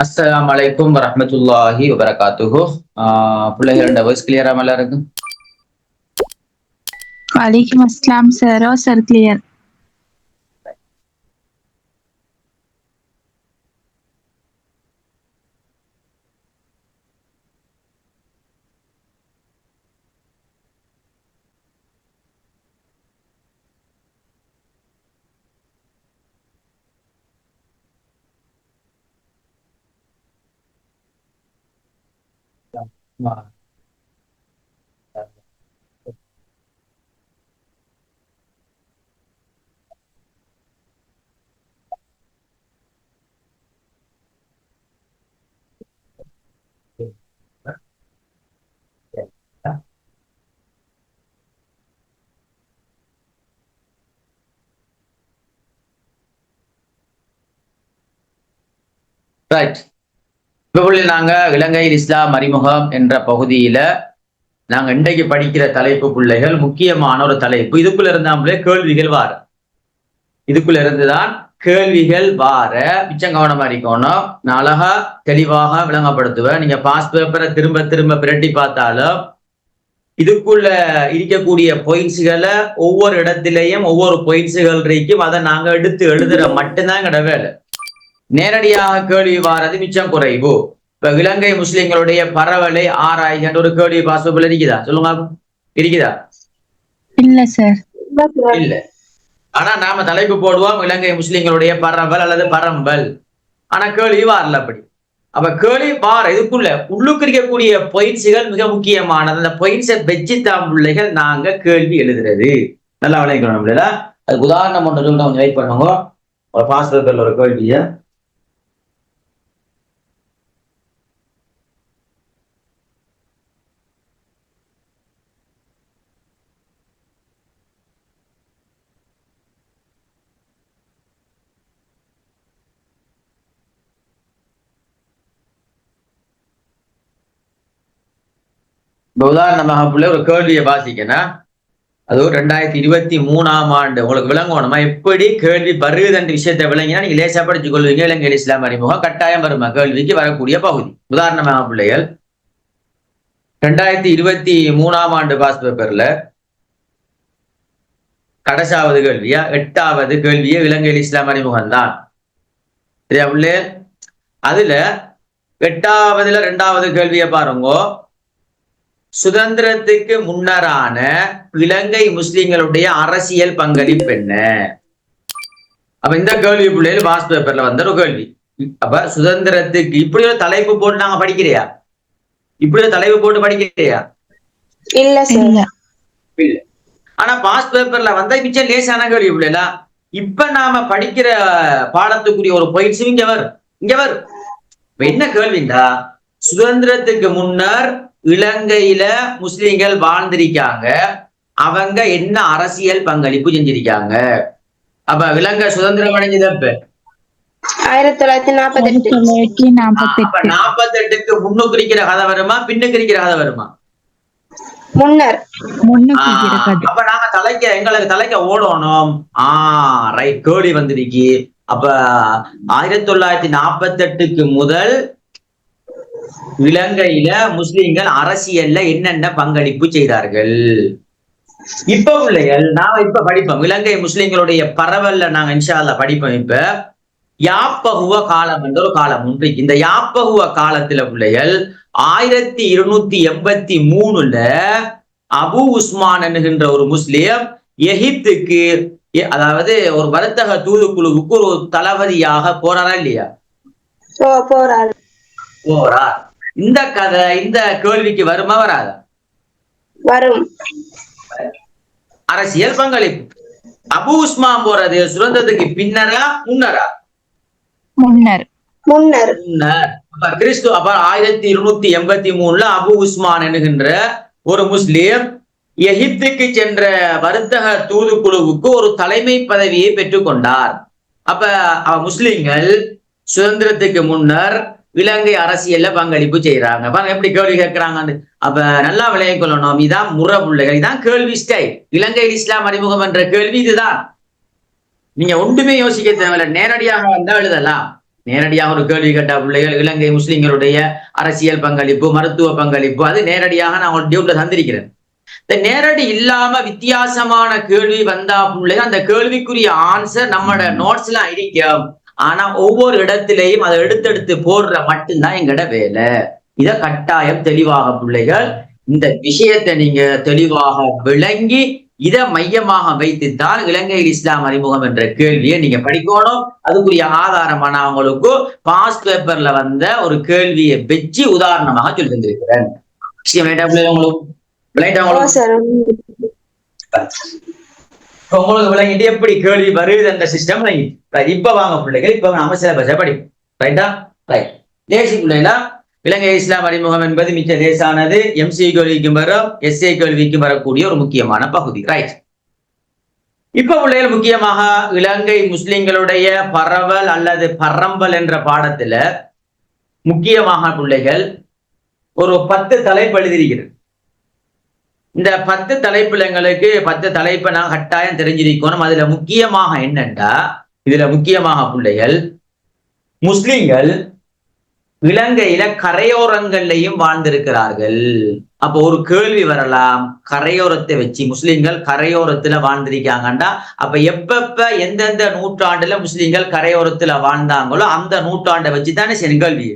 அஸ்ஸலாமு அலைக்கும் வரஹ்மத்துல்லாஹி வபரகாத்துஹு. பிள்ளைகளோட வாய்ஸ் கிளியரா மேல இருக்கு? Walaikum assalam, sir. Oh, sir, clear. Right. இப்போ நாங்க இலங்கையில் இஸ்லாம் அறிமுகம் என்ற பகுதியில நாங்க இன்றைக்கு படிக்கிற தலைப்பு பிள்ளைகள் முக்கியமான ஒரு தலைப்பு. இதுக்குள்ள இருந்தாமலே கேள்விகள் வார, இதுக்குள்ள இருந்துதான் கேள்விகள் வார. மிச்சம் கவனமா இருக்கணும். நான் அழகா தெளிவாக விளங்கப்படுத்துவேன். நீங்க பாஸ் பேப்பரை திரும்ப திரும்ப பிரட்டி பார்த்தாலும் இதுக்குள்ள இருக்கக்கூடிய பாயிண்ட்ஸ்களை ஒவ்வொரு இடத்திலையும் ஒவ்வொரு பாயிண்ட்ஸ்கள் இருக்கும். அதை நாங்க எடுத்து எழுதுற மட்டும்தான் எங்கட வேலை. நேரடியாக கேள்வி வாரது மிச்சம் குறைவு. இப்ப இலங்கை முஸ்லிம்களுடைய பரவலை ஆராய்கின்ற ஒரு கேள்வி பாஸ்பேப்பர் இருக்குதா? சொல்லுங்க, இருக்குதா? இல்ல சார், இல்ல. ஆனா நாம தலைப்பு போடுவோம் இலங்கை முஸ்லிம்களுடைய பரவல் அல்லது பரம்பல். ஆனா கேள்வி வாரல அப்படி. அப்ப கேள்வி வார இதுக்குள்ள உள்ளுக்கு இருக்கக்கூடிய பாயிண்ட்ஸ்கள் மிக முக்கியமானது. அந்த பாயிண்ட்ஸை வச்சுத்தான் பிள்ளைகள் நாங்க கேள்வி எழுதுறது. நல்லா விளையாடணும் இல்ல? அதுக்கு உதாரணம் ஒன்று கொஞ்சம் வெயிட் பண்ணுங்க. ஒரு பாஸ்பேப்பர்ல ஒரு கேள்விய உதாரணமாக பிள்ளை ஒரு கேள்வியை வாசிக்கணும். அது 2023ஆம் ஆண்டு உங்களுக்கு விளங்கணுமா எப்படி கேள்வி வருதுன்ற விஷயத்தை விளங்கினா நீங்க லேசா படிச்சு கொள்வீங்க. இலங்கை இஸ்லாம் அறிமுகம் கட்டாயம் வருமா கேள்விக்கு வரக்கூடிய பகுதி. உதாரணமாக பிள்ளைகள் 2023ஆம் ஆண்டு பாஸ் பேப்பர்ல கடைசாவது கேள்வியா 8வது கேள்வியே இலங்கை இஸ்லாம் அறிமுகம் தான். சரியா பிள்ளை? அதுல 8வதுல 2வது கேள்வியை பாருங்க. சுதந்திரத்துக்கு முன்னரான இலங்கை முஸ்லிம்களுடைய அரசியல் பங்களிப்பு என்ன? அப்ப இந்த கேள்வி பிள்ளைகள் பாஸ் பேப்பர்ல வந்த ஒரு கேள்வி. அப்ப சுதந்திரத்துக்கு இப்படி ஒரு தலைப்பு போட்டு நாங்க படிக்கிறியா? இப்படி ஒரு தலைப்பு போட்டு படிக்கிறியா? இல்ல சார், இல்ல. ஆனா பாஸ் பேப்பர்ல வந்தா மிச்சம் லேசான கேள்வி பிள்ளைல. இப்ப நாம படிக்கிற பாடத்துக்குரிய ஒரு பயிற்சி இங்க வரும். என்ன கேள்விண்டா, சுதந்திரத்துக்கு முன்னர் இலங்கையில முஸ்லிம்கள் வாழ்ந்திருக்காங்க, அவங்க என்ன அரசியல் பங்களிப்பு செஞ்சிருக்காங்க? அப்ப இலங்கை சுதந்திரம் அடைஞ்சது 1948. 48க்கு முன்னுக்கு இருக்கிற கதை வருமா பின்னுக்கு இருக்கிற கதை வருமா? முன்னர். அப்ப நாங்க எங்களுக்கு தலைக்க ஓடணும். ரைட், கேள்வி வந்திருக்கு. அப்ப 1948க்கு முதல் இலங்கையில முஸ்லிம்கள் அரசியல்ல என்னென்ன பங்களிப்பு செய்தார்கள்? இப்ப பிள்ளைகள் நாம இப்ப படிப்போம் இலங்கை முஸ்லிம்களுடைய பரவல்ல நாங்க இன்ஷா அல்லாஹ் படிப்போம். இப்ப யாப்பகுவ காலம் என்ற ஒரு காலம் உண்டு. இந்த யாப்பகுவ காலத்துல பிள்ளைகள் 1283ல அபு உஸ்மான் என்கின்ற ஒரு முஸ்லிம் எகிப்துக்கு, அதாவது ஒரு வர்த்தக தூதுக்குழுவுக்கு ஒரு தளபதியாக போறாரா இல்லையா? போறார். இந்த கதை இந்த கேள்விக்கு வருமா வராதா? வரும். அரசியல் பங்களிப்பு. அபு உஸ்மான் போறது சுதந்திரத்துக்கு பின்னரா முன்னரா? முன்னர். கிறிஸ்து. அப்ப 1283ல அபு உஸ்மான் என்கின்ற ஒரு முஸ்லிம் எகிப்துக்கு சென்ற வர்த்தக தூதுக்குழுவுக்கு ஒரு தலைமை பதவியை பெற்றுக்கொண்டார். அப்ப முஸ்லிம்கள் சுதந்திரத்துக்கு முன்னர் இலங்கை அரசியல்ல பங்களிப்பு செய்யறாங்க. பாருங்க எப்படி கேள்வி கேட்கிறாங்க. அப்ப நல்லா விளைய கொள்ளணும். இதான் முறை பிள்ளைகள், இதான் கேள்வி ஸ்டைல். இலங்கை இஸ்லாம் அறிமுகம் என்ற கேள்வி இதுதான். நீங்க ஒன்றுமே யோசிக்க தேவையில்லை, நேரடியாக வந்தா எழுதலாம். நேரடியாக ஒரு கேள்வி கேட்ட பிள்ளைகள் இலங்கை முஸ்லிம்களுடைய அரசியல் பங்களிப்பு, மருத்துவ பங்களிப்பு, அது நேரடியாக நான் உங்களுக்கு டியூட்ல தந்திருக்கிறேன். இந்த நேரடி இல்லாம வித்தியாசமான கேள்வி வந்தா பிள்ளைகள் அந்த கேள்விக்குரிய ஆன்சர் நம்மளோட நோட்ஸ் எல்லாம் இருக்கும். ஆனா ஒவ்வொரு இடத்திலையும் அதை எடுத்தெடுத்து போடுற மட்டும்தான் எங்கட வேலை. இத கட்டாயம் தெளிவாக பிள்ளைகள் இந்த விஷயத்தை நீங்க தெளிவாக விளங்கி இதை மையமாக வைத்துத்தான் இலங்கையில் இஸ்லாம் அறிமுகம் என்ற கேள்வியை நீங்க படிக்கணும். அதுக்குரிய ஆதாரமா நான் உங்களுக்கு பாஸ் பேப்பர்ல வந்த ஒரு கேள்வியை வச்சு உதாரணமாக சொல்லி தந்திருக்கிறேன். உங்களுக்கு விளங்கிட்டு எப்படி கேள்வி வருது என்ற சிஸ்டம் இப்ப வாங்க பிள்ளைகள், இப்ப நம்ம சிலபஸை படிப்போம். ரைட்டா? ரைட். தேசி பிள்ளைகளா, இலங்கை இஸ்லாம் அறிமுகம் என்பது மிச்ச லேசானது. எம்சி கேள்விக்கும் வரும், எஸ்ஏ கேள்விக்கும் வரக்கூடிய ஒரு முக்கியமான பகுதி. ரைட். இப்ப பிள்ளைகள் முக்கியமாக இலங்கை முஸ்லிம்களுடைய பரவல் அல்லது பரம்பல் என்ற பாடத்துல முக்கியமாக பிள்ளைகள் ஒரு 10 தலைப்பு எழுதியிருக்கிறது. இந்த 10 தலைப்புல எங்களுக்கு 10 தலைப்பை நான் கட்டாயம் தெரிஞ்சிருக்கணும். அதுல முக்கியமாக என்னண்டா, இதுல முக்கியமாக பிள்ளைகள் முஸ்லிம்கள் இலங்கையில கரையோரங்கள்லையும் வாழ்ந்திருக்கிறார்கள். அப்போ ஒரு கேள்வி வரலாம், கரையோரத்தை வச்சு முஸ்லிம்கள் கரையோரத்துல வாழ்ந்திருக்காங்கண்டா அப்ப எப்பப்ப எந்தெந்த நூற்றாண்டுல முஸ்லிம்கள் கரையோரத்துல வாழ்ந்தாங்களோ அந்த நூற்றாண்டை வச்சுதானே கேள்வி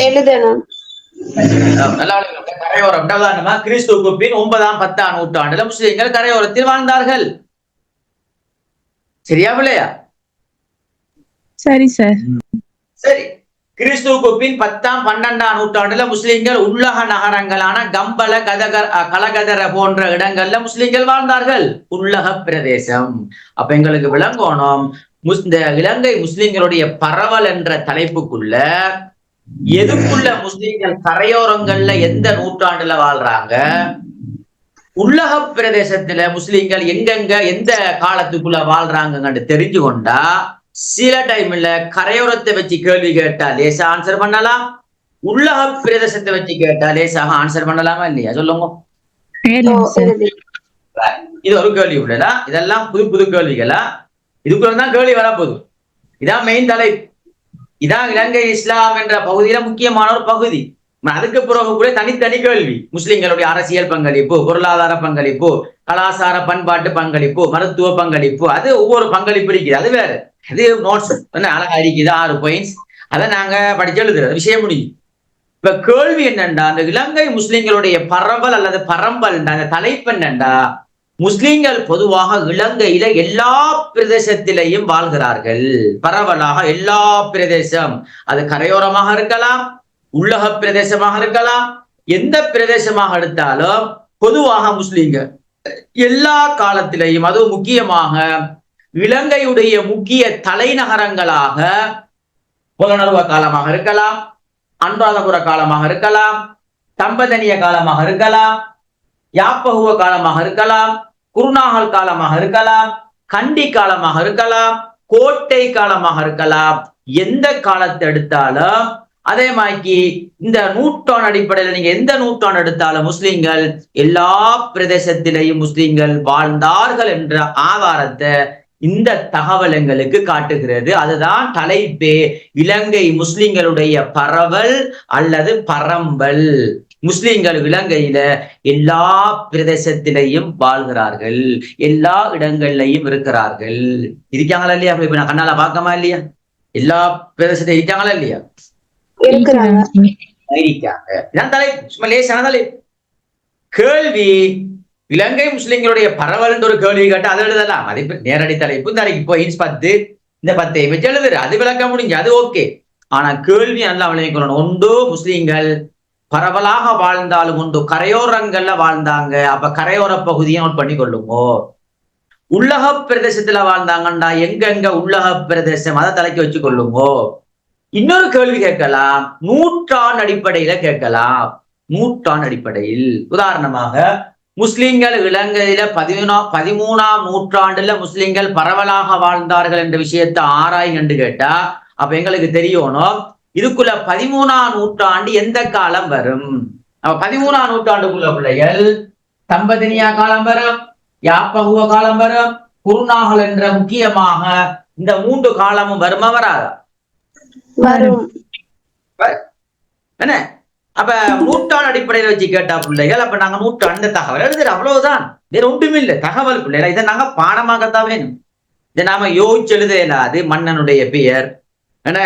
எழுதணும். கரையோரம் உதாரணமா கிறிஸ்துவுக்கு பின் 9ஆம் 10ஆம் நூற்றாண்டுல முஸ்லிம்கள் கரையோரத்தில் வாழ்ந்தார்கள். சரியா பிள்ளையா? சரி சார். சரி. கிறிஸ்துவுக்கு பின் 10ஆம் 12ஆம் நூற்றாண்டுல முஸ்லிம்கள் உள்ளக நகரங்களான கம்பல, கலகதர போன்ற இடங்கள்ல முஸ்லிம்கள் வாழ்ந்தார்கள். உள்ளக பிரதேசம். அப்ப எங்களுக்கு விளங்கணும், இந்த இலங்கை முஸ்லிம்களுடைய பரவல் என்ற தலைப்புக்குள்ள எதுக்குள்ள முஸ்லிம்கள் கரையோரங்கள்ல எந்த நூற்றாண்டுல வாழ்றாங்க, உள்ளக பிரதேசத்துல முஸ்லிம்கள் எங்கெங்க எந்த காலத்துக்குள்ள வாழ்றாங்கன்னு தெரிஞ்சு கொண்டா சில டைம்ல கரையோரத்தை வச்சு கேள்வி கேட்டா லேசா ஆன்சர் பண்ணலாம், உள்ளக பிரதேசத்தை வச்சு கேட்டா லேசாக ஆன்சர் பண்ணலாமா இல்லையா? சொல்லுங்க. இது ஒரு கேள்வி உள்ளதா? இதெல்லாம் புது புது கேள்விகளா? இதுக்குள்ளதான் கேள்வி வரப்போகுது. இதான் மெயின் தலைப்பு. இதான் இலங்கை இஸ்லாம் என்ற பகுதியில முக்கியமான ஒரு பகுதி. அதுக்கு பிறகு கூட தனித்தனி கேள்வி, முஸ்லிம்களுடைய அரசியல் பங்களிப்பு, பொருளாதார பங்களிப்பு, கலாச்சார பண்பாட்டு பங்களிப்பு, மருத்துவ பங்களிப்பு, அது ஒவ்வொரு பங்களிப்பு இருக்குது. அது வேற, அது நோட்ஸ் அழகா இருக்குது, 6 பாயிண்ட்ஸ். அதை நாங்க படிச்சு எழுதுறது விஷயம் முடியும். இப்ப கேள்வி என்னண்டா, அந்த இலங்கை முஸ்லிம்களுடைய பரவல் அல்லது பரம்பல் அந்த தலைப்பு என்னண்டா, முஸ்லிம்கள் பொதுவாக இலங்கையில எல்லா பிரதேசத்திலையும் வாழ்கிறார்கள். பரவலாக எல்லா பிரதேசம், அது கரையோரமாக இருக்கலாம், உள்ளக பிரதேசமாக இருக்கலாம், எந்த பிரதேசமாக எடுத்தாலும் பொதுவாக முஸ்லிம்கள் எல்லா காலத்திலையும், அதுவும் முக்கியமாக இலங்கையுடைய முக்கிய தலைநகரங்களாக புலனறுவ காலமாக இருக்கலாம், அனுராதபுர காலமாக இருக்கலாம், தம்பதனிய காலமாக இருக்கலாம், யாப்பகுவ காலமாக இருக்கலாம், குருநாகல் காலமாக இருக்கலாம், கண்டி காலமாக இருக்கலாம், கோட்டை காலமாக இருக்கலாம். எந்த காலத்தை எடுத்தாலும் அதே மாதிரி இந்த நூற்றாண்டு அடிப்படையில் நீங்க எந்த நூற்றாண்டு எடுத்தாலும் முஸ்லிம்கள் எல்லா பிரதேசத்திலேயும் முஸ்லிம்கள் வாழ்ந்தார்கள் என்ற ஆதாரத்தை இந்த தகவல் எங்களுக்கு காட்டுகிறது. அதுதான் தலைப்பே, இலங்கை முஸ்லிம்களுடைய பரவல் அல்லது பரம்பல். முஸ்லிம்கள் இலங்கையில எல்லா பிரதேசத்திலையும் வாழ்கிறார்கள், எல்லா இடங்கள்லையும் இருக்கிறார்கள். இருக்காங்களா இல்லையா? இப்ப நான் கண்ணால பார்க்கமா இல்லையா? எல்லா பிரதேசத்திலும் இருக்காங்களா இல்லையா? இருக்காங்க. இதான் தலைப்பு, சும்மா லேசான தலைப்பு. கேள்வி, இலங்கை முஸ்லிம்களுடைய பரவல் ஒரு கேள்வி கேட்டு அதை எழுதலாம். அது நேரடி தலைப்பு. இந்த 10 இந்த 10 வச்சு எழுதுற, அது விளக்க முடிஞ்சு, அது ஓகே. ஆனா கேள்வி நல்லா விளங்கிக்கணும். ஒன்று முஸ்லிம்கள் பரவலாக வாழ்ந்தாலும் உண்டு கரையோரங்கள்ல வாழ்ந்தாங்க, அப்ப கரையோர பகுதியை நோட் பண்ணி கொள்ளுமோ. உள்ளக பிரதேசத்துல வாழ்ந்தாங்கண்டா எங்கெங்க உள்ளக பிரதேசம் அதை தலைக்கு வச்சு கொள்ளுமோ. இன்னொரு கேள்வி கேட்கலாம், நூற்றாண்டு அடிப்படையில கேட்கலாம். நூற்றாண்டு அடிப்படையில் உதாரணமாக முஸ்லிம்கள் இலங்கையில 13ஆம் நூற்றாண்டுல முஸ்லிம்கள் பரவலாக வாழ்ந்தார்கள் என்ற விஷயத்தை ஆராய்ந்து என்று கேட்டா அப்ப எங்களுக்கு தெரியணும் இதுக்குள்ள 13ஆம் நூற்றாண்டு எந்த காலம் வரும். அப்ப 13ஆம் நூற்றாண்டுக்குள்ள பிள்ளைகள் தம்பதினியா காலம் வரும், யாப்பகுவ காலம் வரும், குருநாகல் என்ற முக்கியமாக இந்த 3 காலமும் வருமா வராதா? வரும். என்ன அப்ப நூற்றாண்டு அடிப்படையில வச்சு கேட்டா பிள்ளைகள், அப்ப நாங்க நூற்றாண்டு தகவல் எழுதுறோம், அவ்வளவுதான், வேற ஒன்றுமே இல்லை. தகவல் பிள்ளைகள் இதை நாங்க பாடமாகத்தான் வேணும். இதை நாம யோசிச்சு எழுத இயலாது. மன்னனுடைய பெயர் என்ன,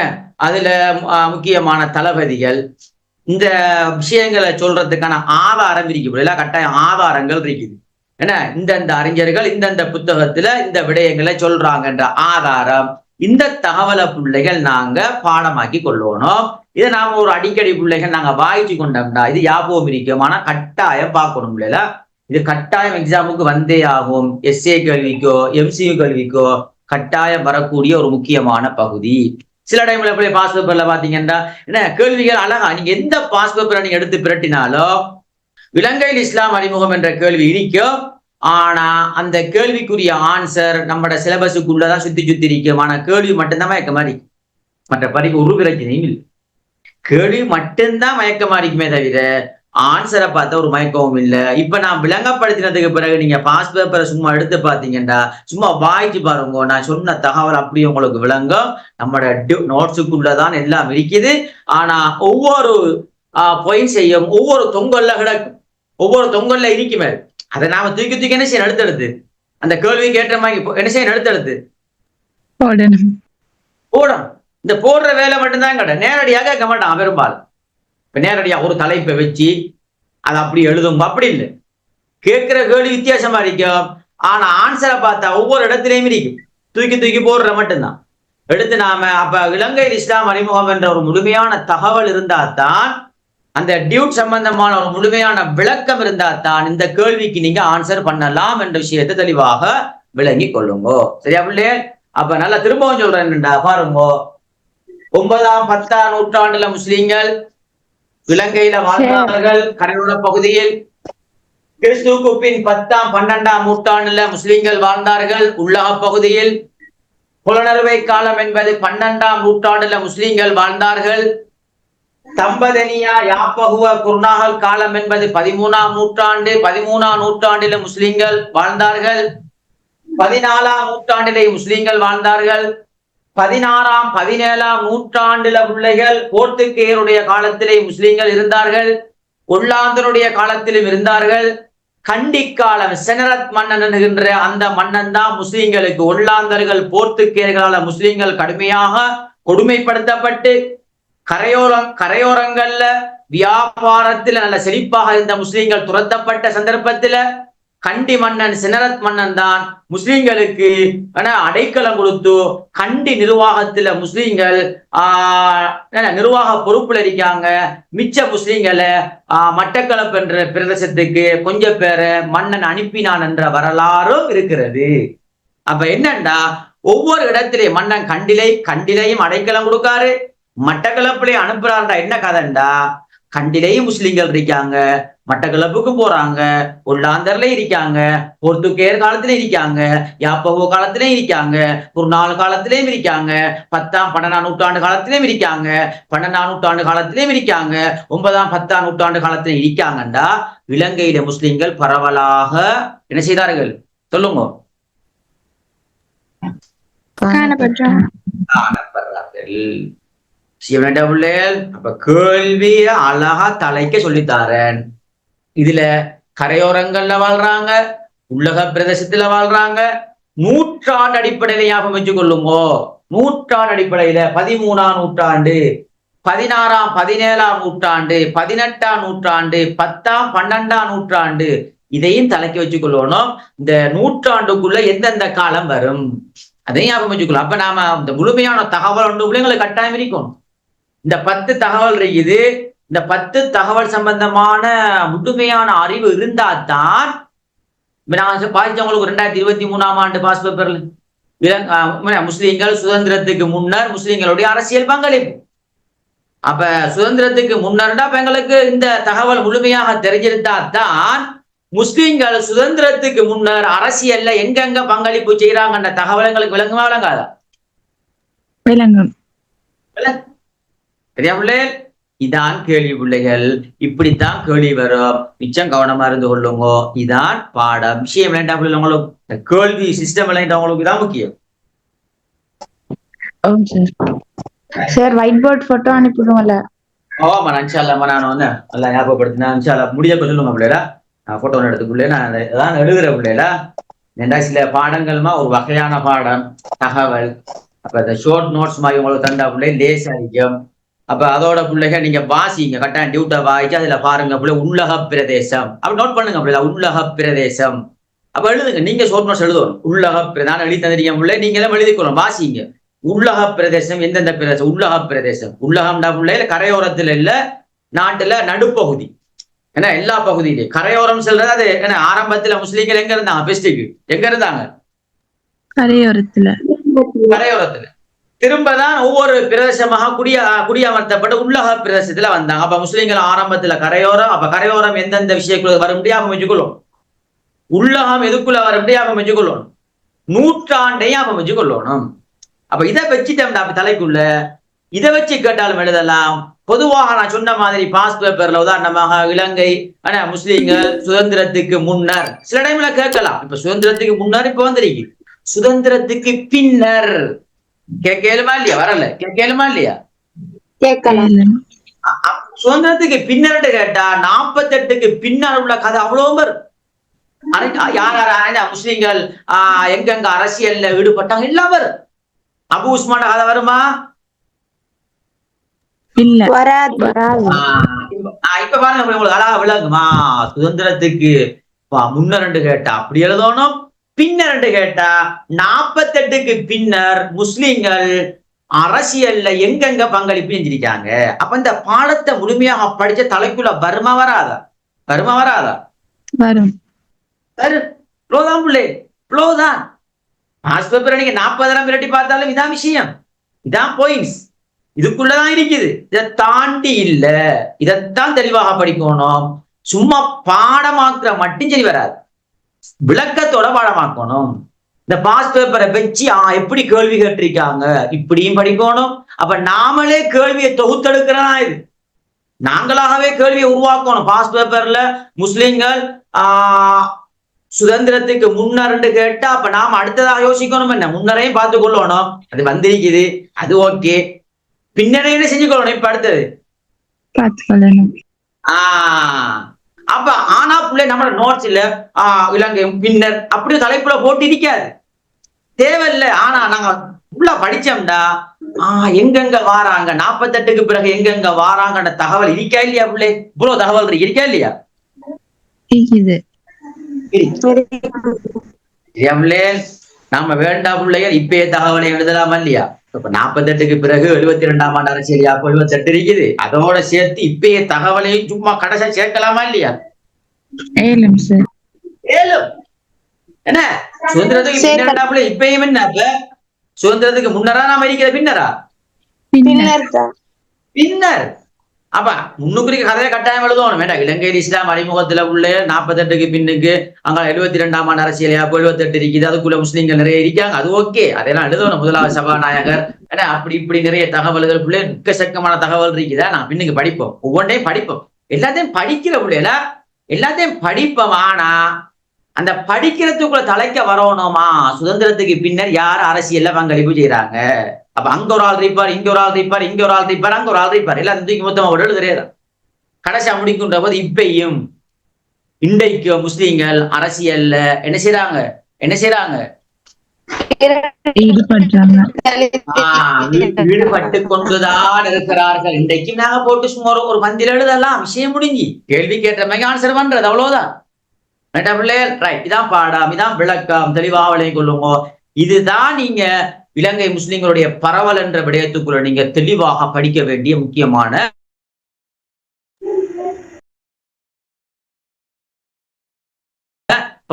அதுல முக்கியமான தளபதிகள், இந்த விஷயங்களை சொல்றதுக்கான ஆதாரம் இருக்குது. கட்டாயம் ஆதாரங்கள் இருக்குது. ஏன்னா இந்தந்த அறிஞர்கள் இந்தந்த புத்தகத்துல இந்த விடயங்களை சொல்றாங்கன்ற ஆதாரம், இந்த தகவலை பிள்ளைகள் நாங்க பாடமாக்கி கொள்ளணும். இதை நாம ஒரு அடிக்கடி பிள்ளைகள் நாங்க வாய்ச்சி கொண்டோம்னா இது ஞாபகம் இருக்கும். ஆனா கட்டாயம் பார்க்கணும் இல்லையா, இது கட்டாயம் எக்ஸாமுக்கு வந்தே ஆகும். எஸ்ஏ கேள்விக்கோ எம்சியூ கேள்விக்கோ கட்டாயம் வரக்கூடிய ஒரு முக்கியமான பகுதி. சில டைம்ல போய் பாஸ் பேப்பர்ல பாத்தீங்கன்னா என்ன கேள்விகள் அழகா, நீங்க எந்த பாஸ் பேப்பரை நீங்க எடுத்து பிரட்டினாலும் இலங்கையில் இஸ்லாம் அறிமுகம் என்ற கேள்வி இருக்கும். ஆனா அந்த கேள்விக்குரிய ஆன்சர் நம்மட சிலபஸுக்குள்ளதான் சுத்தி சுத்தி இருக்கும். ஆனா கேள்வி மட்டும்தான் மயக்க மாதிரி, மற்ற படிப்பு ஒரு பிரச்சனையும் இல்லை. கேள்வி மட்டும்தான் மயக்கமா இருக்குமே தவிர ஆன்சரை பார்த்தா ஒரு மயக்கவும் இல்லை. இப்ப நான் விளங்கப்படுத்தினதுக்கு பிறகு நீங்க பாஸ் பேப்பரை சும்மா எடுத்து பாத்தீங்கன்னா சும்மா வாய்ச்சி பாருங்க, நான் சொன்ன தகவல் அப்படியே உங்களுக்கு விளங்கும். நம்மளோட நோட்ஸுக்குள்ளதான் எல்லாம் இருக்குது. ஆனா ஒவ்வொரு பாயிண்ட்ஸையும் ஒவ்வொரு தொங்கல்ல கிடக்கும், ஒவ்வொரு தொங்கல்ல இருக்குமே. அதை நாம தூக்கி தூக்கி என்ன செய்யணும், எடுத்தெடுத்து அந்த கேள்விக்கு ஏற்ற மாதிரி என்ன செய்யணும், எடுத்தெடுத்து போடணும். இந்த போடுற வேலை மட்டும்தான் கடை, நேரடியாக கேட்க மாட்டான் பெரும்பாலும். இப்ப நேரடியா ஒரு தலைப்பை வச்சு அதை அப்படி எழுதும் அப்படி இல்லை. கேட்கிற கேள்வி வித்தியாசமா இருக்கும். ஆனா ஆன்சரை பார்த்தா ஒவ்வொரு இடத்துலயும் இருக்கும். தூக்கி தூக்கி போடுற மட்டும்தான் எடுத்து நாம அப்ப இலங்கையில் இஸ்லாம் அறிமுகம் என்ற ஒரு முழுமையான தகவல் இருந்தால்தான், அந்த டியூட் சம்பந்தமான ஒரு முழுமையான விளக்கம் இருந்தால்தான் இந்த கேள்விக்கு நீங்க ஆன்சர் பண்ணலாம் என்ற விஷயத்தை தெளிவாக விளங்கி கொள்ளுங்கோ. சரியா பிள்ளையே? அப்ப நல்லா திரும்பவும் சொல்றேன் என்னடா பாருங்கோ, 9ஆம் 10ஆம் நூற்றாண்டுல முஸ்லீம்கள் இலங்கையில வாழ்ந்தார்கள். கரையோர பகுதியில் கிறிஸ்துவுக்கு பின் 10ஆம் 12ஆம் நூற்றாண்டுல முஸ்லீம்கள் வாழ்ந்தார்கள். உள்ளக பகுதியில் புலனறுவை காலம் என்பது 12ஆம் நூற்றாண்டுல முஸ்லீம்கள் வாழ்ந்தார்கள். தம்பதனியா யாப்பகுவ குர்நாகல் காலம் என்பது 13ஆம் நூற்றாண்டு. 13ஆம் நூற்றாண்டில முஸ்லீம்கள் வாழ்ந்தார்கள். 14ஆம் நூற்றாண்டிலே முஸ்லீம்கள் வாழ்ந்தார்கள். 16ஆம் 17ஆம் நூற்றாண்டுல பிள்ளைகள் போர்த்துகேயருடைய காலத்திலே முஸ்லீம்கள் இருந்தார்கள். ஒல்லாந்தருடைய காலத்திலும் இருந்தார்கள். கண்டிக்காலம் செனரத் மன்னன் என்கின்ற அந்த மன்னன் தான் முஸ்லீம்களுக்கு, ஒல்லாந்தர்கள் போர்த்துகேயர்களால முஸ்லீம்கள் கடுமையாக கொடுமைப்படுத்தப்பட்டு கரையோரங்கள்ல வியாபாரத்துல நல்ல செழிப்பாக இருந்த முஸ்லீம்கள் துரத்தப்பட்ட சந்தர்ப்பத்துல கண்டி மன்னன் செனரத் மன்னன் தான் முஸ்லீம்களுக்கு அடைக்கலம் கொடுத்து கண்டி நிர்வாகத்துல முஸ்லீம்கள் நிர்வாக பொறுப்புல இருக்காங்க. மிச்ச முஸ்லீம்களை மட்டக்களப்பு என்ற பிரதேசத்துக்கு கொஞ்சம் பேரை மன்னன் அனுப்பினான் என்ற வரலாறும் இருக்கிறது. அப்ப என்னண்டா ஒவ்வொரு இடத்திலேயும் மன்னன் கண்டிலையும் அடைக்கலம் கொடுக்காரு, மட்டக்களப்புலயே அனுப்புறாருடா. என்ன கதைண்டா, கண்டிலேயும் முஸ்லீம்கள் இருக்காங்க, மட்டக்களப்புக்கு போறாங்க, ஒல்லாந்தர்ல இருக்காங்க, போர்த்துகேயர் காலத்திலே இருக்காங்க, யாப்பகோ காலத்திலே இருக்காங்க, ஒரு 4 காலத்திலேயும் இருக்காங்க, 10ஆம் 12ஆம் நூற்றாண்டு காலத்திலேயும் இருக்காங்க, 12ஆம் நூற்றாண்டு காலத்திலேயும் இருக்காங்க, 9ஆம் 10ஆம் நூற்றாண்டு காலத்திலே இருக்காங்கண்டா. இலங்கையில முஸ்லீம்கள் பரவலாக என்ன செய்தார்கள் சொல்லுங்க, காணப்படுறார்கள். அப்ப கேள்விய அழகா தலைக்க சொல்லித்தாரன். இதுல கரையோரங்கள்ல வாழ்றாங்க, உள்ளக பிரதேசத்துல வாழ்றாங்க. நூற்றாண்டு அடிப்படையில ஞாபகம் வச்சு கொள்ளுங்கோ. நூற்றாண்டு அடிப்படையில 13ஆம் நூற்றாண்டு, 16ஆம் 17ஆம் நூற்றாண்டு, 18ஆம் நூற்றாண்டு, 10ஆம் 12ஆம் நூற்றாண்டு, இதையும் தலைக்க வச்சு கொள்ளணும். இந்த நூற்றாண்டுக்குள்ள எந்தெந்த காலம் வரும் அதையும் ஞாபகம் வச்சுக்கொள்ளும். அப்ப நாம இந்த முழுமையான தகவல் ஒன்று பிள்ளைங்களுக்கு கட்டாயம் இருக்கும். இந்த 10 தகவல் இருக்குது. இந்த 10 தகவல் சம்பந்தமான முழுமையான அறிவு இருந்தால்தான், நான் பாதிச்சவங்களுக்கு 2023ஆம் ஆண்டு பாஸ் பேப்பர்ல முஸ்லீம்கள் சுதந்திரத்துக்கு முன்னர் முஸ்லீம்களுடைய அரசியல் பங்களிப்பு. அப்ப சுதந்திரத்துக்கு முன்னர்னா எங்களுக்கு இந்த தகவல் முழுமையாக தெரிஞ்சிருந்தால்தான் முஸ்லீம்கள் சுதந்திரத்துக்கு முன்னர் அரசியல்ல எங்கெங்க பங்களிப்பு செய்யறாங்கன்ற தகவல் எங்களுக்கு விளங்குமா விளங்காதா? விளங்கும். சரியா பிள்ளை? இதான் கேள்வி பிள்ளைகள், இப்படித்தான் கேள்வி வரும், மிச்சம் கவனமா இருந்து கொள்ளுங்க. இதான் பாடம். விஷயம் வேண்டாம் உங்களுக்கு, கேள்வி சிஸ்டம் விளையாண்டவங்களுக்கு தான் முக்கியம். சார் ஒயிட் போர்ட் போட்டோ அனுப்பிடுவோம்ல. ஆமா இன்ஷால்லா நான் வந்து நல்லா ஞாபகப்படுத்தினா இன்ஷால்லா முடிய சொல்லுங்க பிள்ளைடா. நான் போட்டோ ஒன்று எடுத்துக்குள்ளே நான் அதான் எழுதுற பிள்ளைடா. ஏண்டா சில பாடங்கள்மா ஒரு வகையான பாடம் தகவல். அப்ப இந்த ஷோர்ட் நோட்ஸ் மாதிரி உங்களுக்கு தந்தா பிள்ளை லேஸ் அடிக்கும். அப்ப அதோட பிள்ளைக நீங்க வாசிங்க, கட்டாயம் டியூட்டை வாய்ச்சி அதுல பாருங்க பிள்ளை உள்ளக பிரதேசம் அப்படி நோட் பண்ணுங்க பிள்ளை, உள்ளக பிரதேசம். அப்ப எழுதுங்க, நீங்க ஷோர்ட் நோட்ஸ் எழுதணும். உள்ளக நான் எழுதி தந்திரிக்க பிள்ளை, நீங்க எல்லாம் எழுதிக்கணும், வாசிங்க. உள்ளக பிரதேசம் எந்தெந்த பிரதேசம், உள்ளக பிரதேசம். உள்ளகம்டா பிள்ளைல கரையோரத்துல இல்ல, நாட்டுல நடுப்பகுதி. ஏன்னா எல்லா பகுதியிலையும் கரையோரம் சொல்றது அது. ஏன்னா ஆரம்பத்துல முஸ்லீம்கள் எங்க இருந்தாங்க, பெஸ்டுக்கு எங்க இருந்தாங்க, கரையோரத்துல. கரையோரத்துல. திரும்பதான் ஒவ்வொரு பிரதேசமாக குடியமர்த்தப்பட்டு உள்ளக பிரதேசத்துல வந்தாங்க. அப்ப முஸ்லீம்கள் ஆரம்பத்துல கரையோரம். அப்ப கரையோரம் எந்தெந்த விஷயக்குள்ள வர முடியாம அமைச்சுக்கொள்ளும், உள்ளகம் எதுக்குள்ள வர முடியாம அமைச்சுக்கொள்ளும், நூற்றாண்டையும் அமைச்சு கொள்ளணும். அப்ப இதை வச்சுட்டோம்டா தலைக்குள்ள, இதை வச்சு கேட்டாலும் எழுதலாம். பொதுவாக நான் சொன்ன மாதிரி பாஸ் பேப்பர்ல உதாரணமாக இலங்கை முஸ்லீம்கள் சுதந்திரத்துக்கு முன்னர் சில டைம்ல கேட்கலாம். இப்ப சுதந்திரத்துக்கு முன்னர் இப்ப வந்திருக்கு, சுதந்திரத்துக்கு பின்னர் கேட்கலுமா இல்லையா, வரல கேட்கலுமா இல்லையா, கேட்கலாம். சுதந்திரத்துக்கு பின்னர் கேட்டா 48க்கு பின்னர் உள்ள கதை அவ்வளவு வரும். யார் யார் முஸ்லீம்கள் எங்கெங்க அரசியல்ல ஈடுபட்டாங்க எல்லாம் வரும். அபு உஸ்மான கதை வருமா, இல்ல வராது. இப்ப பாருங்க உங்களுக்கு அழகா விளங்குமா. சுதந்திரத்துக்கு முன்னர் கேட்டா அப்படி எழுதணும், பின்னர் கேட்டா 48க்கு பின்னர் முஸ்லிம்கள் அரசியல்ல எங்கெங்க பங்களிப்பு செஞ்சிருக்காங்க. அப்ப இந்த பாடத்தை முழுமையாக படிச்ச தலைக்குள்ள வருமா வராதா, வருமா வராதா, வரும். தான் பாஸ் பேப்பர் நீங்க 40 விரட்டி பார்த்தாலும் இதான் விஷயம், இதான் பாயிண்ட்ஸ் இதுக்குள்ளதான் இருக்குது. இதை தாண்டி இல்ல, இதைத்தான் தெளிவாக படிக்கணும். சும்மா பாடமாக்குற மட்டும் சரி வராது, விளக்கத்தோட பாடமாக்கணும். இந்த பாஸ் பேப்பரை வச்சு எப்படி கேள்வி கேட்டிருக்காங்க இப்படியும் படிக்கணும். அப்ப நாமளே கேள்வியை தொகுத்தெடுக்கிறதா இது, நாங்களாகவே கேள்வியை உருவாக்கணும். பாஸ் பேப்பர்ல முஸ்லிம்கள் சுதந்திரத்துக்கு முன்னர் கேட்டா அப்ப நாம அடுத்ததாக யோசிக்கணும், என்ன முன்னரையும் பார்த்து கொள்ளணும். அது வந்திருக்குது, அது ஓகே. பின்னரையும் செஞ்சு கொள்ளணும். இப்ப அடுத்தது பார்த்துக்கொள்ளணும். அப்ப ஆனா பிள்ளை நம்ம நோட்ஸ் இல்ல இலங்கை பின்னர் அப்படி தலைப்புல போட்டு இருக்காது, தேவையில்லை. ஆனா நாங்க உள்ள படிச்சோம்டா எங்கெங்க வாராங்க, 48க்கு பிறகு எங்கெங்க வாராங்கன்ற தகவல் இருக்கா இல்லையா பிள்ளை, இவ்வளவு தகவல் இருக்கா இல்லையா, நாம வேண்டாம் பிள்ளைகள் இப்பயே தகவலை எழுதலாமா இல்லையா. இப்ப 48க்கு பிறகு 72ஆம் ஆண்டு அரசியல் 78 இருக்குது, அதோட சேர்த்து இப்பயே தகவலையும் சும்மா கடைசியா சேர்க்கலாமா இல்லையா. ஏலும் சார், ஏலும் என்ன சுதந்திரத்துக்கு பின்னாடி இப்பயும் என்ன, சுதந்திரத்துக்கு முன்னரா நாம இருக்கிற பின்னரா, பின்னர். அப்ப முன்னுக்குறிக்கு கதையை கட்டாயம் எழுதணும் வேண்டாம். இலங்கையில் இஸ்லாம் அறிமுகத்துல உள்ள 48க்கு பின்னுக்கு அங்க 72ஆம் ஆண்டு அரசியல் 78 இருக்குது, அதுக்குள்ள முஸ்லீம்கள் நிறைய இருக்காங்க, அது ஓகே, அதெல்லாம் எழுதணும். முதலாவது சபாநாயகர் ஏன்னா அப்படி இப்படி நிறைய தகவல்கள் பிள்ளை எக்கச்சக்கமான தகவல் இருக்குதா, நான் பின்னுக்கு படிப்போம், ஒவ்வொன்றையும் படிப்போம். எல்லாத்தையும் படிக்கிற பிள்ளைல எல்லாத்தையும் படிப்போம். ஆனா அந்த படிக்கிறதுக்குள்ள தலைக்க வரணுமா, சுதந்திரத்துக்கு பின்னர் யார் அரசியல்ல பங்களிப்பு செய்யறாங்க. அப்ப அங்க ஒரு ஆள் இருப்பார், இங்க ஒரு ஆள் இருப்பார், இங்க ஒரு ஆள் இருப்பார், அங்க ஒரு ஆள் இருப்பார், எல்லாத்தையும் தூக்கி மொத்தமா ஒரு எழுதுறேன். கடைசியா முடிக்கின்ற போது இப்பயும் இன்றைக்கு முஸ்லீம்கள் அரசியல்ல என்ன செய்யறாங்க ஈடுபட்டு கொண்டுதான் இருக்கிறார்கள். இன்றைக்கு நாங்க போட்டு சும்மா ஒரு பந்தில எழுதலாம், விஷயம் முடிஞ்சு கேள்வி கேட்ட மாதிரி ஆன்சர் பண்றது, அவ்வளவுதான். ரைட், இதான் பாடம், இதான் விளக்கம், தெளிவாக விளங்கிக் கொள்ளுங்க. இதுதான் நீங்க இலங்கை முஸ்லிம்களுடைய பரவல் என்ற விடயத்துக்குள்ள நீங்க தெளிவாக படிக்க வேண்டிய முக்கியமான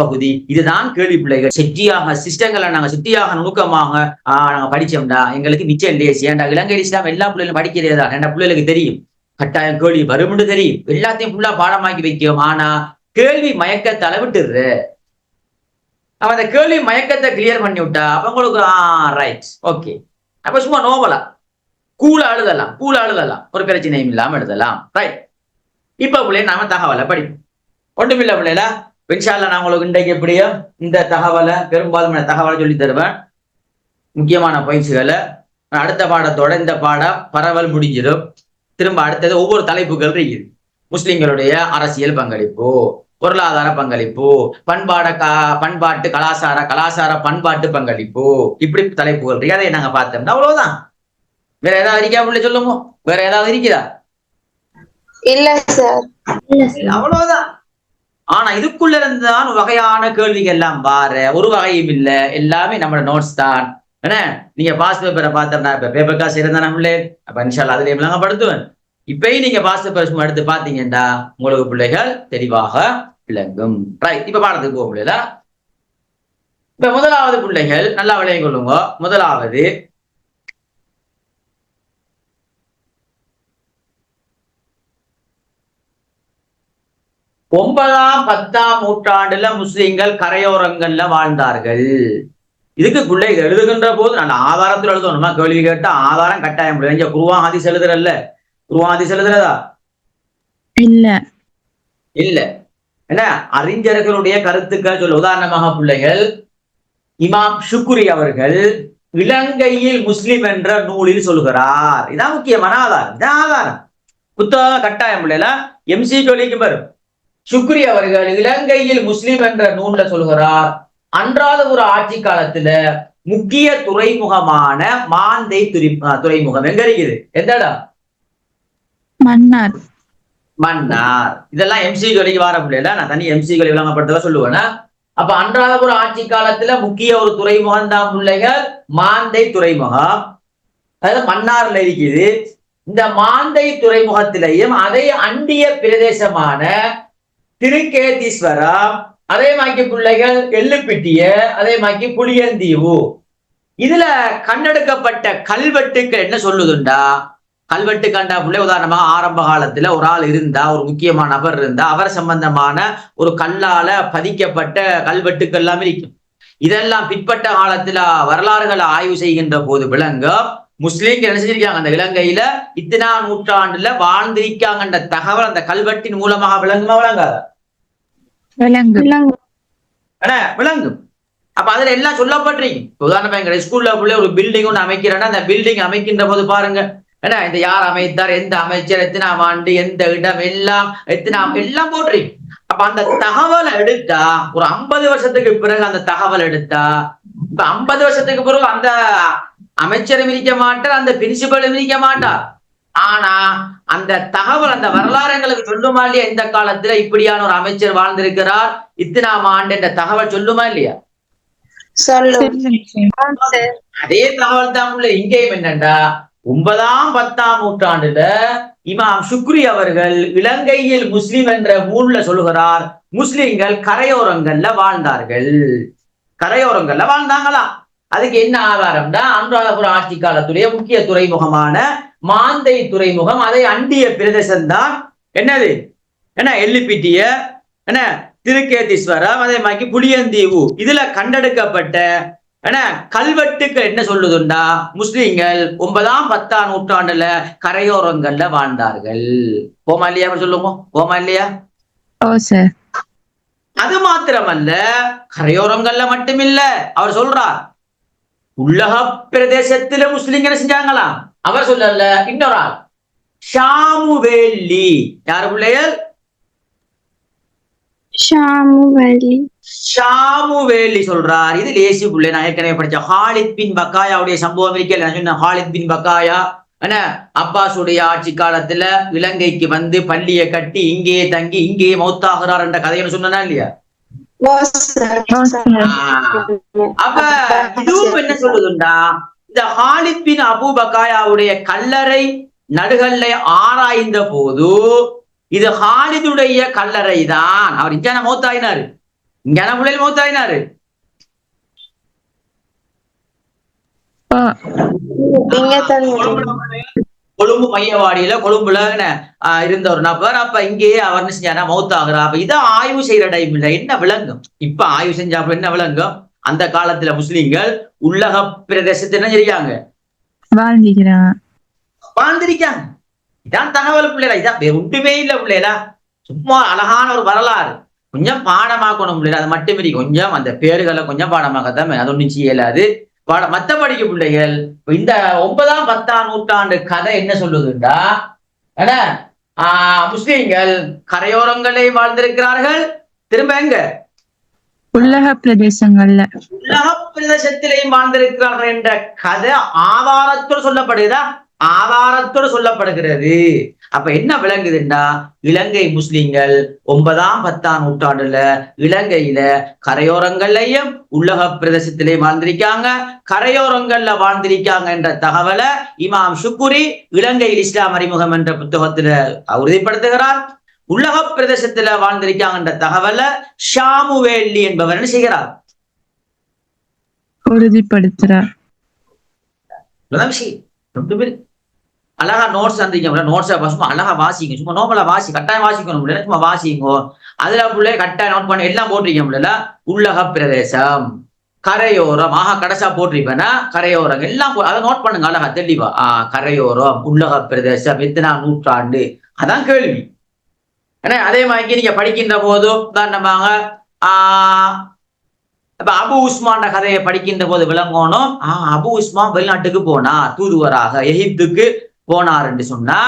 பகுதி. இதுதான் கேள்வி பிள்ளைகள். செட்டியாக சிஸ்டங்களை நாங்க செட்டியாக நுணுக்கமாக நாங்க படிச்சோம்டா எங்களுக்கு மிச்சம் லேசி. ஏன்டா இலங்கை இஸ்லாம் எல்லா பிள்ளைகளும் படிக்கிறதா, ஏன்டா பிள்ளைகளுக்கு தெரியும் கட்டாயம் கேள்வி வரும்னு தெரியும், எல்லாத்தையும் ஃபுல்லா பாடமாக்கி வைக்கும். ஆனா கேள்வி மயக்கத்தை விட்டுடுற, அப்ப அந்த கேள்வி மயக்கத்தை கிளியர் பண்ணி விட்டா அப்ப உங்களுக்கு ரைட் ஓகே. அப்ப சும்மா நோவலா கூலா எழுதலாம் ஒரு பிரச்சனையும் இல்லாம எழுதலாம். ரைட். இப்ப பிள்ளை நாம தகவலை படிப்போம். ஒன்றுமில்ல பிள்ளைல இன்ஷால்லா நான் உங்களுக்கு இன்றைக்கு எப்படியோ இந்த தகவலை பெரும்பாலும் தகவலை சொல்லி தருவேன், முக்கியமான பயிற்சிகளை. அடுத்த பாடத்தோட இந்த பாடம் பரவல் முடிஞ்சிடும். திரும்ப அடுத்தது ஒவ்வொரு தலைப்புகள் இருக்குது. முஸ்லிம்களுடைய அரசியல் பங்களிப்பு, பொருளாதார பங்களிப்பு, பண்பாட்டு கலாசார பண்பாட்டு பங்களிப்பு, இப்படி தலைப்புகள் இருக்கு. அதை நாங்க பார்த்தோம்னா அவ்வளவுதான். வேற ஏதாவது இருக்கா பிள்ளை சொல்லுமோ? வேற ஏதாவது இருக்குதா? இல்ல சார். அவ்வளவுதான். ஆனா இதுக்குள்ள இருந்துதான் வகையான கேள்விகள் எல்லாம் வார, ஒரு வகையும் இல்ல, எல்லாமே நம்மளோட நோட்ஸ் தான். என்ன நீங்க பாஸ் பேப்பரை பார்த்தோம்னா இப்ப பேப்பர் காசு இருந்தா நம்மளே அப்ப இன்ஷால்லா அதுல எல்லாம் படுத்துவேன். இப்பயும் நீங்க பாஸ் பேப்பர் எடுத்து பாத்தீங்கன்னா உங்களுக்கு பிள்ளைகள் தெளிவாக விளங்கும். ரைட். இப்ப பாடத்துக்கு போக முடியல. இப்ப முதலாவது பிள்ளைகள் நல்லா விளைய கொள்ளுங்க. முதலாவது ஒன்பதாம் 10ஆம் நூற்றாண்டுல முஸ்லிம்கள் கரையோரங்கள்ல வாழ்ந்தார்கள். இதுக்கு பிள்ளைகள் எழுதுகின்ற போது நல்ல ஆதாரத்தில் எழுதணுமா? கேள்வி கேட்டா ஆதாரம் கட்டாயம். குர்ஆன் ஹதீஸ் எழுதுறல்ல, குர்ஆன் ஹதீஸ் எழுதுறதா? இல்ல. என்ன அறிஞர்களுடைய கருத்துக்கள் சொல்ல. உதாரணமாக பிள்ளைகள் இமாம் ஷுக்குரி அவர்கள் இலங்கையில் முஸ்லிம் என்ற நூலில் சொல்கிறார். இதான் முக்கியமான ஆதாரம். இதான் ஆதாரம். புத்தகம் கட்டாயம் பிள்ளைல எம்சி கேள்விக்கு வரும். ஷுக்ரி அவர்கள் இலங்கையில் முஸ்லிம் என்ற நூல்ல சொல்கிறார், அன்றாதபுர ஆட்சி காலத்துல முக்கிய துறைமுகமான மாந்தை துறைமுகம் எங்க இருக்குது? எந்த இடம்? மன்னார். இதெல்லாம் எம்சிகளுக்கு வர முடியல, நான் தனி எம்சிகளை விளங்கப்படுத்த சொல்லுவேன்னா. அப்ப அன்றாதபுர ஆட்சி காலத்துல முக்கிய ஒரு துறைமுகம் தான் பிள்ளைகள் மாந்தை துறைமுகம். அதாவது மன்னார்ல இருக்குது. இந்த மாந்தை துறைமுகத்திலையும் அதை அண்டிய பிரதேசமான திருக்கேதீஸ்வரம், அதே மாதிரி பிள்ளைகள் எள்ளுப்பிட்டிய, அதே மாதிரி புளியந்தீவு, இதுல கண்டெடுக்கப்பட்ட கல்வெட்டுக்கள் என்ன சொல்லுதுண்டா? கல்வெட்டு கண்டா பிள்ளை உதாரணமாக ஆரம்ப காலத்துல ஒரு ஆள் இருந்தா, ஒரு முக்கியமான நபர் இருந்தா, அவர் சம்பந்தமான ஒரு கல்லால பதிக்கப்பட்ட கல்வெட்டுக்கள் எல்லாம் இருக்கும். இதெல்லாம் பிற்பட்ட காலத்துல வரலாறுகளை ஆய்வு செய்கின்ற போது விளங்க முஸ்லீம்கள் என்ன செஞ்சிருக்காங்க, அந்த இலங்கையில இத்தனா நூற்றாண்டுல வாழ்ந்திருக்காங்கன்ற தகவல் அந்த கல்வெட்டின் மூலமாக விளங்குமா? விளங்கும். அப்ப அதுல எல்லாம் சொல்லப்பட்டிருக்கு. உதாரணமா எங்க ஸ்கூல்ல ஒரு பில்டிங் ஒன்று அமைக்கிறேன்னா அந்த பில்டிங் அமைக்கின்ற போது பாருங்க, ஏன்னா இந்த யார் அமைத்தார், எந்த அமைச்சர், எத்தனாம் ஆண்டு, எந்த இடம், எல்லாம் எல்லாம் போட்டிருக்கு. அப்ப அந்த தகவலை எடுத்தா ஒரு 50 வருஷத்துக்கு பிறகு அந்த தகவல் எடுத்தா, இப்ப 50 வருஷத்துக்கு பிறகு அந்த அமைச்சரும் இருக்க மாட்டார், அந்த பிரின்சிபலும் இருக்க மாட்டார். ஆனா அந்த தகவல் அந்த வரலாறுகளுக்கு சொல்லுமா இல்லையா? இந்த காலத்துல இப்படியான ஒரு அமைச்சர் வாழ்ந்திருக்கிறார், இத்தனாம் ஆண்டு என்ற தகவல் சொல்லுமா இல்லையா? அதே தகவல் தான் உள்ள இங்கேயும் என்னண்டா 9ஆம் 10ஆம் நூற்றாண்டுல இமாம் ஷுக்ரி அவர்கள் இலங்கையில் முஸ்லிம் என்ற நூல்ல சொல்லுகிறார், முஸ்லிம்கள் கரையோரங்கள்ல வாழ்ந்தார்கள். கரையோரங்கள்ல வாழ்ந்தாங்களாம். அதுக்கு என்ன ஆதாரம்னா அனுராதபுர ஆட்சி காலத்துடைய முக்கிய துறைமுகமான மாந்தை துறைமுகம், அதை அண்டிய பிரதேசம் தான் என்னது, என்ன எள்ளுப்பிட்டிய, என்ன திருக்கேதீஸ்வரம், அதே மாதிரி புளியந்தீவு, இதுல கண்டெடுக்கப்பட்ட கல்வெட்டுக்கள் என்ன சொல்லுதுண்டா முஸ்லிம்கள் 9ஆம் 10ஆம் நூற்றாண்டுல கரையோரங்கள்ல வாழ்ந்தார்கள். போமா இல்லையா? சொல்லுங்க, போமா இல்லையா? அது மாத்திரமல்ல, கரையோரங்கள்ல மட்டுமில்ல, அவர் சொல்றார் உள்ளக பிரதேசத்துல முஸ்லிம்கள் செஞ்சாங்களாம். அவர் சொல்லல, இன்னொரு ஆள் ஷாமுவேலி. யாரு பிள்ளைகள்? ஷாமுவேலி சொல்றார். இது லேசி பிள்ளை. நான் ஏற்கனவே படிச்ச ஹாலித் பின் பக்காயாவுடைய சம்பவம் இருக்கல, நான் சொன்ன ஹாலித் பின் பக்காயா என்ன அப்பாசுடைய ஆட்சி காலத்துல இலங்கைக்கு வந்து பள்ளியை கட்டி இங்கேயே தங்கி இங்கேயே மௌத்தாகிறார் என்ற கதைன்னு சொன்னா இல்லையா? அப்ப இதுவும் என்ன சொல்லுதுண்டா, இந்த ஹாலித் பின் அபூ பக்காயாவுடைய கல்லறை நடுகல்லை ஆராய்ந்த போது இது ஹாலிதுடைய கல்லறை தான். அவர் இங்கான மௌத்தாயினாரு, இங்கான பிள்ளைகள் மௌத்தாயினாரு. கொழும்பு மையவாடியில கொழும்புல இருந்த ஒரு நபர் அப்ப இங்கேயே அவர் செஞ்சாரா மௌத்தாகிறா. அப்ப இதை ஆய்வு செய்யற டைம் இல்ல, என்ன விளங்கும்? இப்ப ஆய்வு செஞ்சா என்ன விளங்கும்? அந்த காலத்துல முஸ்லிம்கள் உள்ளக பிரதேசத்தை என்ன செஞ்சிருக்காங்க, வாழ்ந்திருக்காங்க. இதான் தகவல் பிள்ளைகளா, இதான் வேற ஒன்றுமே இல்லை பிள்ளைகளா. சும்மா அழகான ஒரு வரலாறு. கொஞ்சம் பாடமாக்கணும் பிள்ளைகள், அது மட்டுமே கொஞ்சம் அந்த பேர்களை கொஞ்சம் பாடமாக்கத்தான், அது ஒன்றும் செய்யலாது. மத்தபடிக்கு பிள்ளைகள் இந்த 9ஆம் 10ஆம் நூற்றாண்டு கதை என்ன சொல்லுதுண்டா, முஸ்லிம்கள் கரையோரங்களே வாழ்ந்திருக்கிறார்கள். திரும்ப எங்க உள்ளக பிரதேசங்கள்ல, உலக பிரதேசத்திலேயும் வாழ்ந்திருக்கிறார்கள் என்ற கதை ஆதாரத்தோடு சொல்லப்படுதா, ஆதாரத்தோடு சொல்லப்படுகிறது. அப்ப என்ன விளங்குதுன்னா, இலங்கை முஸ்லிம்கள் 9ஆம் 10ஆம் நூற்றாண்டுல இலங்கையில கரையோரங்கள்லயும் உள்ளக பிரதேசத்திலே வாழ்ந்திருக்காங்க, கரையோரங்கள்ல வாழ்ந்திருக்காங்க என்ற தகவலை இமாம் ஷுக்குரி இலங்கையில் இஸ்லாம் அறிமுகம் என்ற புத்தகத்துல உறுதிப்படுத்துகிறார். உள்ளக பிரதேசத்துல வாழ்ந்திருக்காங்க என்ற தகவலை ஷாமுவேலி என்பவர் என்ன செய்கிறார், உறுதிப்படுத்துறார். அழகா நோட்ஸ் வந்திருக்க, நோட்ஸை சும்மா அழகா வாசிங்க, சும்மா நோம்பலா வாசி, கட்டாயம் வாசிக்கணும், சும்மா வாசிங்கோ. அதுல பிள்ளை கட்டாயம் நோட் பண்ணி எல்லாம் போட்டிருக்கோம்ல. உள்ளக பிரதேசம், கரையோரம், கடைசா போட்டிருப்பேன்னா கரையோரம் எல்லாம் அதை நோட் பண்ணுங்க அழகா தெளிவா. கரையோரம், உள்ளக பிரதேசம், எத்தனாம் நூற்றாண்டு, அதான் கேள்வி. ஏன்னா அதே மாதிரி நீங்க படிக்கின்ற போதும் உதாரணமாக இப்ப அபு உஸ்மான கதையை படிக்கின்ற போது விளங்கணும். அபு உஸ்மான் வெளிநாட்டுக்கு போனார், தூதுவராக எகிப்துக்கு போனார் என்று சொன்னா,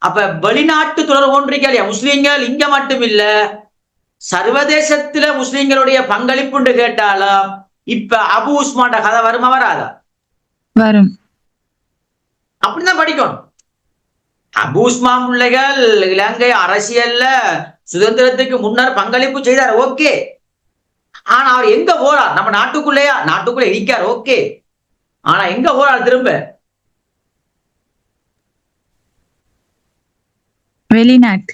அப்ப வெளிநாட்டு தொடர்பு ஒன்றிருக்கா இல்லையா முஸ்லீம்கள், இங்க மட்டும் இல்ல சர்வதேசத்துல முஸ்லீம்களுடைய பங்களிப்புன்னு கேட்டாலும் இப்ப அபு உஸ்மான கதை வருமா வராதா? வரும். அப்படிதான் படிக்கணும். அபு உஸ்மான் பிள்ளைகள் இலங்கை அரசியல்ல சுதந்திரத்துக்கு முன்னர் பங்களிப்பு செய்தார், ஓகே. ஆனா அவர் எங்க போறார், நம்ம நாட்டுக்குள்ளேயா, நாட்டுக்குள்ள இருக்கார், ஓகே. ஆனா எங்க போறார், திரும்ப வெளிநாட்டு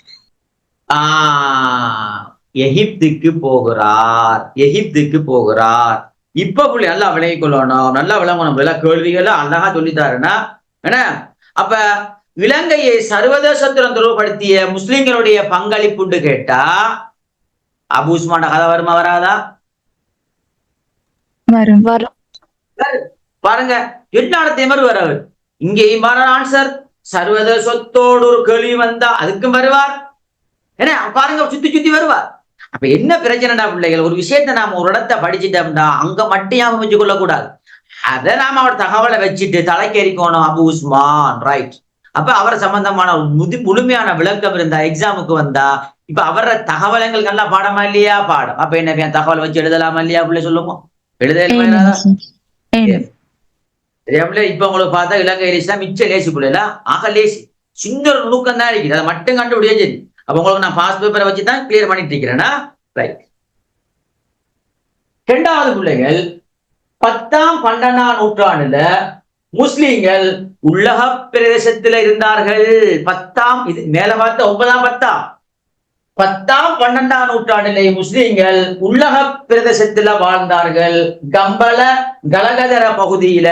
எகிப்துக்கு போகிறார், எகிப்துக்கு போகிறார். இப்ப புள்ளி நல்லா விளங்கிக் கொள்ளணும், நல்லா விளங்கணும். வில கேள்விகளை அழகா சொல்லித்தாருன்னா என்ன. அப்ப இலங்கையை சர்வதேசத்துடன் தொடர்புபடுத்திய முஸ்லிம்களுடைய பங்களிப்புன்னு கேட்டா அபு உஸ்மான கதை வருமா வராதா? வரும். வரும். பாருங்க எல்லா இடத்தையும் வருவார். இங்கேயும் வர ஆன்சர், சர்வதேசத்தோடு ஒரு கேள்வி வந்தா அதுக்கும் வருவார். ஏன்னா பாருங்க சுத்தி சுத்தி வருவார். அப்ப என்ன பிரச்சனைடா பிள்ளைகள், ஒரு விஷயத்த நாம ஒரு இடத்தை படிச்சுட்டோம்னா அங்க மட்டும் ஞாபகம் வச்சு கொள்ளக்கூடாது. அதை நாம அவர் தகவலை வச்சுட்டு தலைக்கேறிக்கணும். அபு உஸ்மான் ரைட். அப்ப அவர் சம்பந்தமான முழுமையான விளக்கம் இருந்தா எக்ஸாமுக்கு வந்தா இப்ப அவர தகவல்கள் நல்லா பாடமா இல்லையா, பாடம். அப்ப என்ன தகவல் வச்சு எழுதலாமா இல்லையா பிள்ளை சொல்லுவோம், எழுத. இப்ப உங்களுக்கு பார்த்தா இலங்கை லேசிதான் மிச்சம் லேசி பிள்ளைல, லேசி சின்ன ஒரு நுணுக்கம் தான் இருக்குது, அதை மட்டும் கண்டுபிடிச்சா சரி. அப்ப உங்களுக்கு நான் பாஸ் பேப்பரை வச்சுதான் கிளியர் பண்ணிட்டு இருக்கிறேன்னா ரைட். இரண்டாவது பிள்ளைகள் 10ஆம் 12ஆம் நூற்றாண்டுல முஸ்லிம்கள் உள்ளக பிரதேசத்துல இருந்தார்கள். 10ஆம் இது மேல பார்த்த 9ஆம் 10ஆம் 12ஆம் நூற்றாண்டிலே முஸ்லிம்கள் உள்ளக பிரதேசத்துல வாழ்ந்தார்கள். கம்பள கலகதர பகுதியில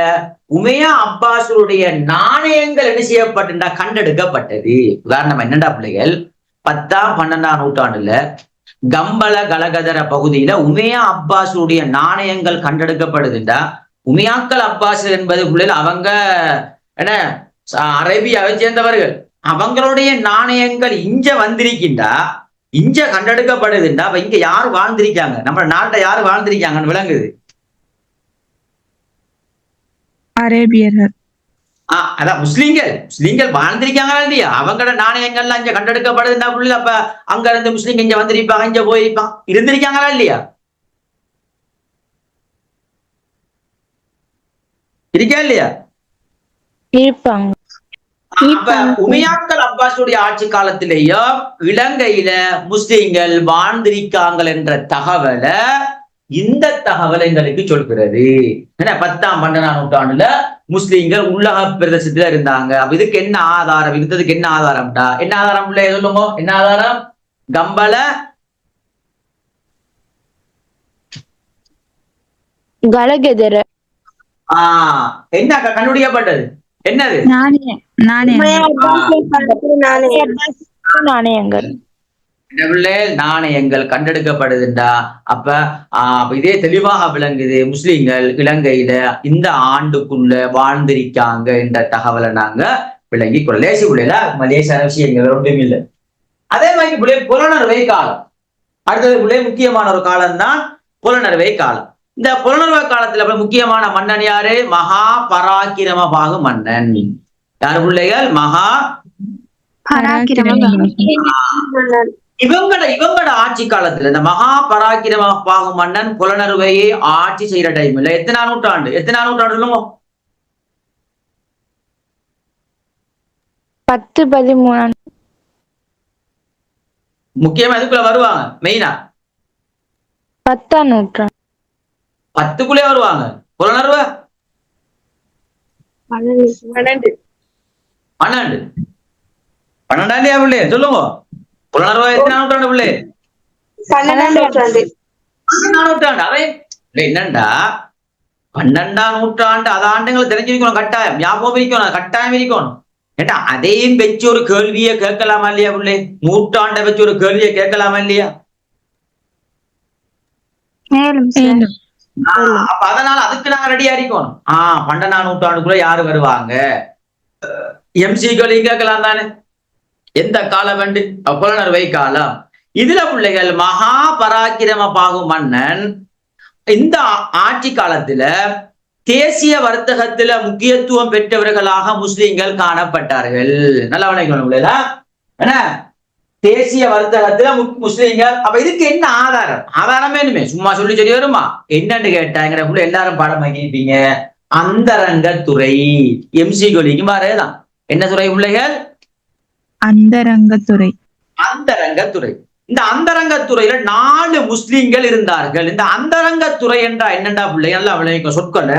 உமையா அப்பாசுடைய நாணயங்கள் என்ன செய்யப்பட்டு கண்டெடுக்கப்பட்டது. உதாரணம் என்னண்டா பிள்ளைகள், 10ஆம் 12ஆம் நூற்றாண்டுல கம்பள கலகதர பகுதியில உமையா அப்பாசுடைய நாணயங்கள் கண்டெடுக்கப்படுதுண்டா, உமையாக்கள் அப்பாஸ் என்பது பிள்ளைகள் அவங்க என்ன அரேபியாவை சேர்ந்தவர்கள், அவங்களுடைய நாணயங்கள் இங்க வந்திருக்கின்றா, இங்க கண்டெடுக்கப்படுதுண்டா. அப்ப இங்க யாரு வாழ்ந்திருக்காங்க, நம்ம நாட்டை யாரு வாழ்ந்திருக்காங்கன்னு விளங்குது. அரேபியர்கள். அதான் முஸ்லீம்கள் வாழ்ந்திருக்காங்களா இல்லையா, அவங்களோட நாணயங்கள்லாம் இங்க கண்டெடுக்கப்படுதுன்னா புள்ளி. அப்ப அங்க இருந்து முஸ்லீம் இங்க வந்திருப்பாங்க, இங்க போயிருப்பாங்க, இருந்திருக்காங்களா இல்லையா, இருக்கா இல்லையா, இருப்பாங்க. அப்ப உமையாக்கள் அப்பாசுடைய ஆட்சி காலத்திலேயோ இலங்கையில முஸ்லிம்கள் வாழ்ந்திருக்காங்க என்ற தகவலை இந்த தகவல் எங்களுக்கு சொல்கிறது. ஏன்னா 10ஆம் 12ஆம் நூற்றாண்டுல முஸ்லிம்கள் உள்ளக பிரதேசத்துல இருந்தாங்க. அப்ப இதுக்கு என்ன ஆதாரம், இருந்ததுக்கு என்ன ஆதாரம்டா, என்ன ஆதாரம் இல்ல சொல்லுங்க, என்ன ஆதாரம்? கம்பள கலகெதர என்ன கண்டுபிடிக்கப்பட்டது, என்னது? நாணயங்கள் நாணயங்கள் கண்டெடுக்கப்படுதுண்டா. அப்ப இதே தெளிவாக விளங்குது, முஸ்லிம்கள் இலங்கையில இந்த ஆண்டுக்குள்ள வாழ்ந்திருக்காங்க என்ற தகவலை நாங்க விளங்கி கொள்ள லேசி பிள்ளைல லேசான விஷயங்கள் ஒன்றும் இல்லை. அதே மாதிரி பிள்ளை புலனறுவை காலம், அடுத்தது பிள்ளை முக்கியமான ஒரு காலம் தான் புலனறுவை காலம். இந்த புலனறுவை காலத்துல முக்கியமான மன்னன் யாரு? மகா பராக்கிரமபாகு மன்னன். யாரு பிள்ளைகள்? மகா இவங்கட ஆட்சி காலத்துல இந்த மகா பராக்கிரமபாகு மன்னன் புலனறுவையை ஆட்சி செய்யற டைம்ல எத்தனை நூற்றாண்டு சொல்லுங்க? 10-13 முக்கியமா இதுக்குள்ள வருவாங்க. மெயினா 10ஆம் நூற்றாண்டு 10க்குள்ளே வருவாங்க. புலனறுவை 12 பிள்ளை சொல்லுங்க. புலனறுவை எத்தனை நூற்றாண்டு பிள்ளை? 12ஆம் நூற்றாண்டு. 12ஆம் நூற்றாண்டு. அதே என்னண்டா 12ஆம் நூற்றாண்டு அது ஆண்டுகளை தெரிஞ்சிருக்கணும், கட்டாயம் ஞாபகம் இருக்கணும், கட்டாயம் இருக்கணும். ஏட்டா அதையும் வச்சு ஒரு கேள்வியை கேட்கலாமா இல்லையா பிள்ளை? நூற்றாண்டை வச்சு ஒரு கேள்வியை கேட்கலாமா இல்லையா? அப்ப அதனால அதுக்கு நாங்க ரெடியா இருக்கணும். 12ஆம் நூற்றாண்டுக்குள்ள யாரு வருவாங்க? எம்சிக்கள் கேட்கலாம் தானே. எந்த காலம் வேண்டு? புலனறுவை காலம். இதுல பிள்ளைகள் மகா பராக்கிரமபாகு மன்னன் இந்த ஆட்சி காலத்துல தேசிய வர்த்தகத்துல முக்கியத்துவம் பெற்றவர்களாக முஸ்லிம்கள் காணப்பட்டார்கள். நல்லா வணக்கம். என்ன தேசிய வர்த்தகத்துல முஸ்லிம்கள். அப்ப இதுக்கு என்ன ஆதாரம்? ஆதாரமே இனிமே சும்மா சொல்லி வருமா? என்னன்னு கேட்டாங்கிற எல்லாரும் பாடம் வாங்கியிருப்பீங்க. அந்தரங்கத்துறை. எம்சி கோலிக்கு மாறேதான். என்ன துறை பிள்ளைகள்? அந்தரங்கத்துறை. அந்தரங்கத்துறை. இந்த அந்தரங்கத்துறையில 4 முஸ்லிம்கள் இருந்தார்கள். இந்த அந்தரங்கத்துறை என்றா என்னண்டா பிள்ளைகள்? நல்லா விளைவிக்க சொற்கள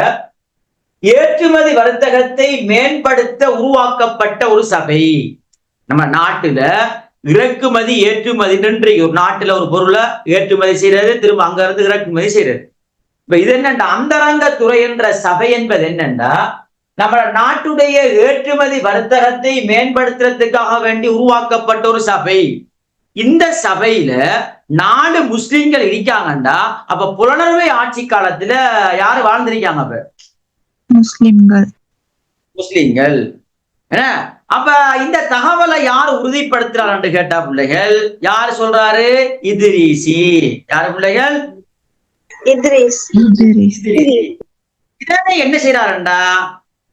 ஏற்றுமதி வர்த்தகத்தை மேம்படுத்த உருவாக்கப்பட்ட ஒரு சபை. நம்ம நாட்டுல இறக்குமதி ஏற்றுமதி ஒரு நாட்டுல ஒரு பொருளை ஏற்றுமதி செய்யறது, திரும்ப அங்க இருந்து இறக்குமதி செய்யறது. இப்ப இது என்னண்டா அந்தரங்கத்துறை என்ற சபை என்பது என்னண்டா நம்ம நாட்டுடைய ஏற்றுமதி வர்த்தகத்தை மேம்படுத்துறதுக்காக வேண்டி உருவாக்கப்பட்ட ஒரு சபை. இந்த சபையில 4 முஸ்லிம்கள் இருக்காங்கண்டா அப்ப புலனறுவை ஆட்சி காலத்துல யாரு வாழ்ந்திருக்காங்க? அப்ப முஸ்லிம்கள். அப்ப இந்த தகவலை யாரு உறுதிப்படுத்துறாரு கேட்டா பிள்ளைகள் யாரு சொல்றாரு? இத்ரீசி. யாரு பிள்ளைகள்? இதனை என்ன செய்யறாருண்டா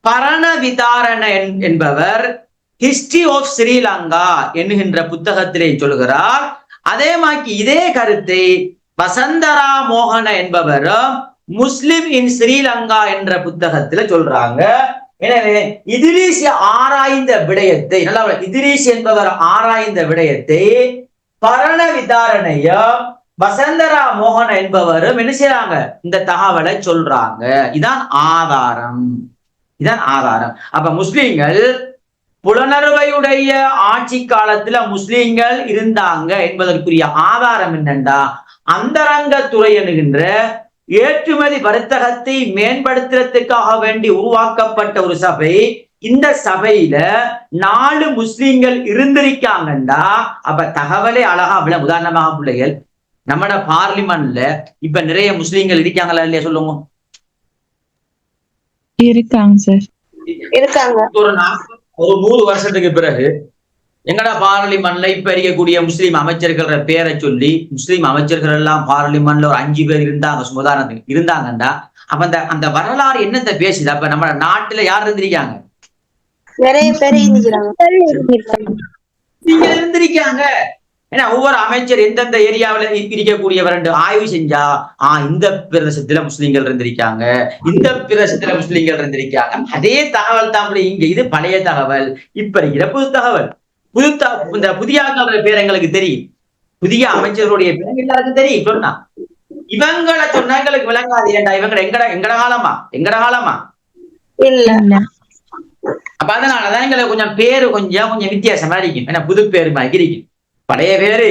பரணவிதாரண என்பவர் ஹிஸ்டரி ஆஃப் ஸ்ரீலங்கா என்கின்ற புத்தகத்திலே சொல்லுகிறார். அதே மாதிரி இதே கருத்தை வசந்தரா மோகன என்பவரும் முஸ்லிம் இன் ஸ்ரீலங்கா என்ற புத்தகத்துல சொல்றாங்க. எனவே இத்ரீஸ் ஆராய்ந்த விடயத்தை, நல்லா இத்ரீஸ் என்பவர் ஆராய்ந்த விடயத்தை பரண விதாரணையும் வசந்தரா மோகன என்பவரும் என்ன செய்யறாங்க? இந்த தகவலை சொல்றாங்க. இதான் ஆதாரம். அப்ப முஸ்லிம்கள் புலனறுவையுடைய ஆட்சி காலத்துல முஸ்லிம்கள் இருந்தாங்க என்பதற்குரிய ஆதாரம் என்னண்டா அந்தரங்கத்துறை என்கின்ற ஏற்றுமதி வர்த்தகத்தை மேம்படுத்துறதுக்காக வேண்டி உருவாக்கப்பட்ட ஒரு சபை. இந்த சபையில 4 முஸ்லிம்கள் இருந்திருக்காங்கண்டா அப்ப தகவலே அழகா விட. உதாரணமாக பிள்ளைகள் நம்மட பார்லிமெண்ட்ல இப்ப நிறைய முஸ்லிம்கள் இருக்காங்களா இல்லையா? சொல்லுங்க. இருக்காங்க சார். இருக்காங்க. ஒரு 100 வருஷத்துக்கு பிறகு எங்கடா பார்லிமெண்ட்ல இப்ப இருக்கக்கூடிய முஸ்லீம் அமைச்சர்கள் பேரை சொல்லி முஸ்லீம் அமைச்சர்கள் எல்லாம் பார்லிமெண்ட்ல ஒரு 5 பேர் இருந்தாங்க சுமதானத்துக்கு இருந்தாங்கண்டா அப்ப அந்த வரலாறு என்னத்தை பேசுது? அப்ப நம்ம நாட்டுல யார் இருந்திருக்காங்க? நிறைய பேர் இருந்திருக்காங்க. ஏன்னா ஒவ்வொரு அமைச்சர் எந்தெந்த ஏரியாவில இருக்கக்கூடியவர் ஆய்வு செஞ்சா இந்த பிரதேசத்துல முஸ்லீம்கள் இருந்திருக்காங்க, இந்த பிரதேசத்துல முஸ்லீம்கள் இருந்திருக்காங்க. அதே தகவல் தான் இங்க. இது பழைய தகவல். இப்ப இருக்கிற புது தகவல். இந்த புதிய பேர் எங்களுக்கு தெரியும், புதிய அமைச்சர்களுடைய பேர் எல்லாருக்கும் தெரியும். சொன்னா இவங்களை சொன்னா எங்களுக்கு விளங்காது. ஏண்டா இவங்க எங்கட காலமா இல்ல. அப்ப அதனாலதான் எங்களுக்கு கொஞ்சம் பேரு கொஞ்சம் வித்தியாசமா இருக்கும். ஏன்னா புது பேரு மாதிரி இருக்கும். பழைய பேரு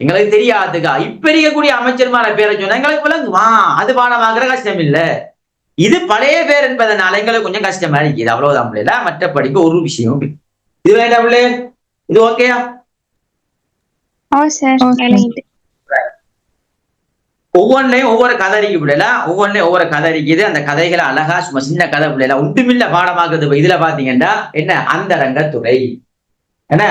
எங்களுக்கு தெரியாதுக்கா. இப்ப இருக்கக்கூடிய அமைச்சர்மார பேரை சொன்னா எங்களுக்கு விளங்குமா? அது பாடமாகிற கஷ்டம் இல்ல. இது பழைய பேர் என்பதனால எங்களுக்கு கொஞ்சம் கஷ்டமா இருக்குது. அவ்வளவுதான் பிள்ளைல. மற்றபடிக்கு ஒரு விஷயம் இது வேண்டாம் பிள்ளை. இது ஓகேயா? ஒவ்வொன்றையும் ஒவ்வொரு கதை இருக்கு பிள்ளைல, ஒவ்வொன்றையும் ஒவ்வொரு கதை இருக்குது. அந்த கதைகளை அழகா சும்மா சின்ன கதை பிள்ளைல ஒன்றுமில்ல பாடமாக்குறது. இப்ப இதுல பாத்தீங்கன்னா என்ன அந்தரங்கத்துறை என்ன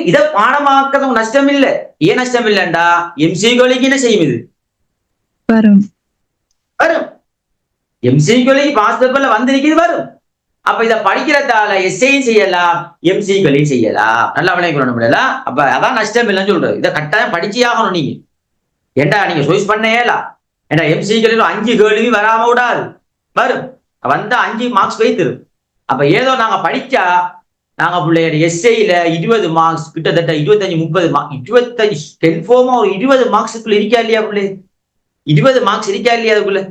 இதை பாடமாக்கிறது நஷ்டம் இல்லை. ஏன் நஷ்டம் இல்லைண்டா எம்சிகளுக்கு என்ன செய்யும் இது வரும். வரும். எம்சிகளுக்கு பாஸ் பேப்பர்ல வந்திருக்குது வரும். அப்ப இதை படிக்கிறதால எஸ்ஐயும் செய்யலாம் எம்சிகளையும் செய்யலாம். நல்லா விளையாடணும் பிள்ளைல. அப்ப அதான் நஷ்டம் இல்லைன்னு சொல்றது. இதை கட்டாயம் படிச்சே ஆகணும் நீங்க. ஏண்டா நீங்க சாய்ஸ் பண்ணேல ஏண்டா எம்சிகளில் 5 கேள்வி வராம விடாது வரும். வந்தா 5 மார்க்ஸ் வைத்திரு. அப்ப ஏதோ நாங்க படிச்சா நாங்க பிள்ளைய எஸ்ஐல 20 மார்க்ஸ் கிட்டத்தட்ட 25-30 மார்க் 25 கன்ஃபார்மா ஒரு 20 மார்க்ஸுக்குள்ள இருக்கா இல்லையா பிள்ளை? 20 மார்க்ஸ் இருக்கா இல்லையா அதுக்குள்ள?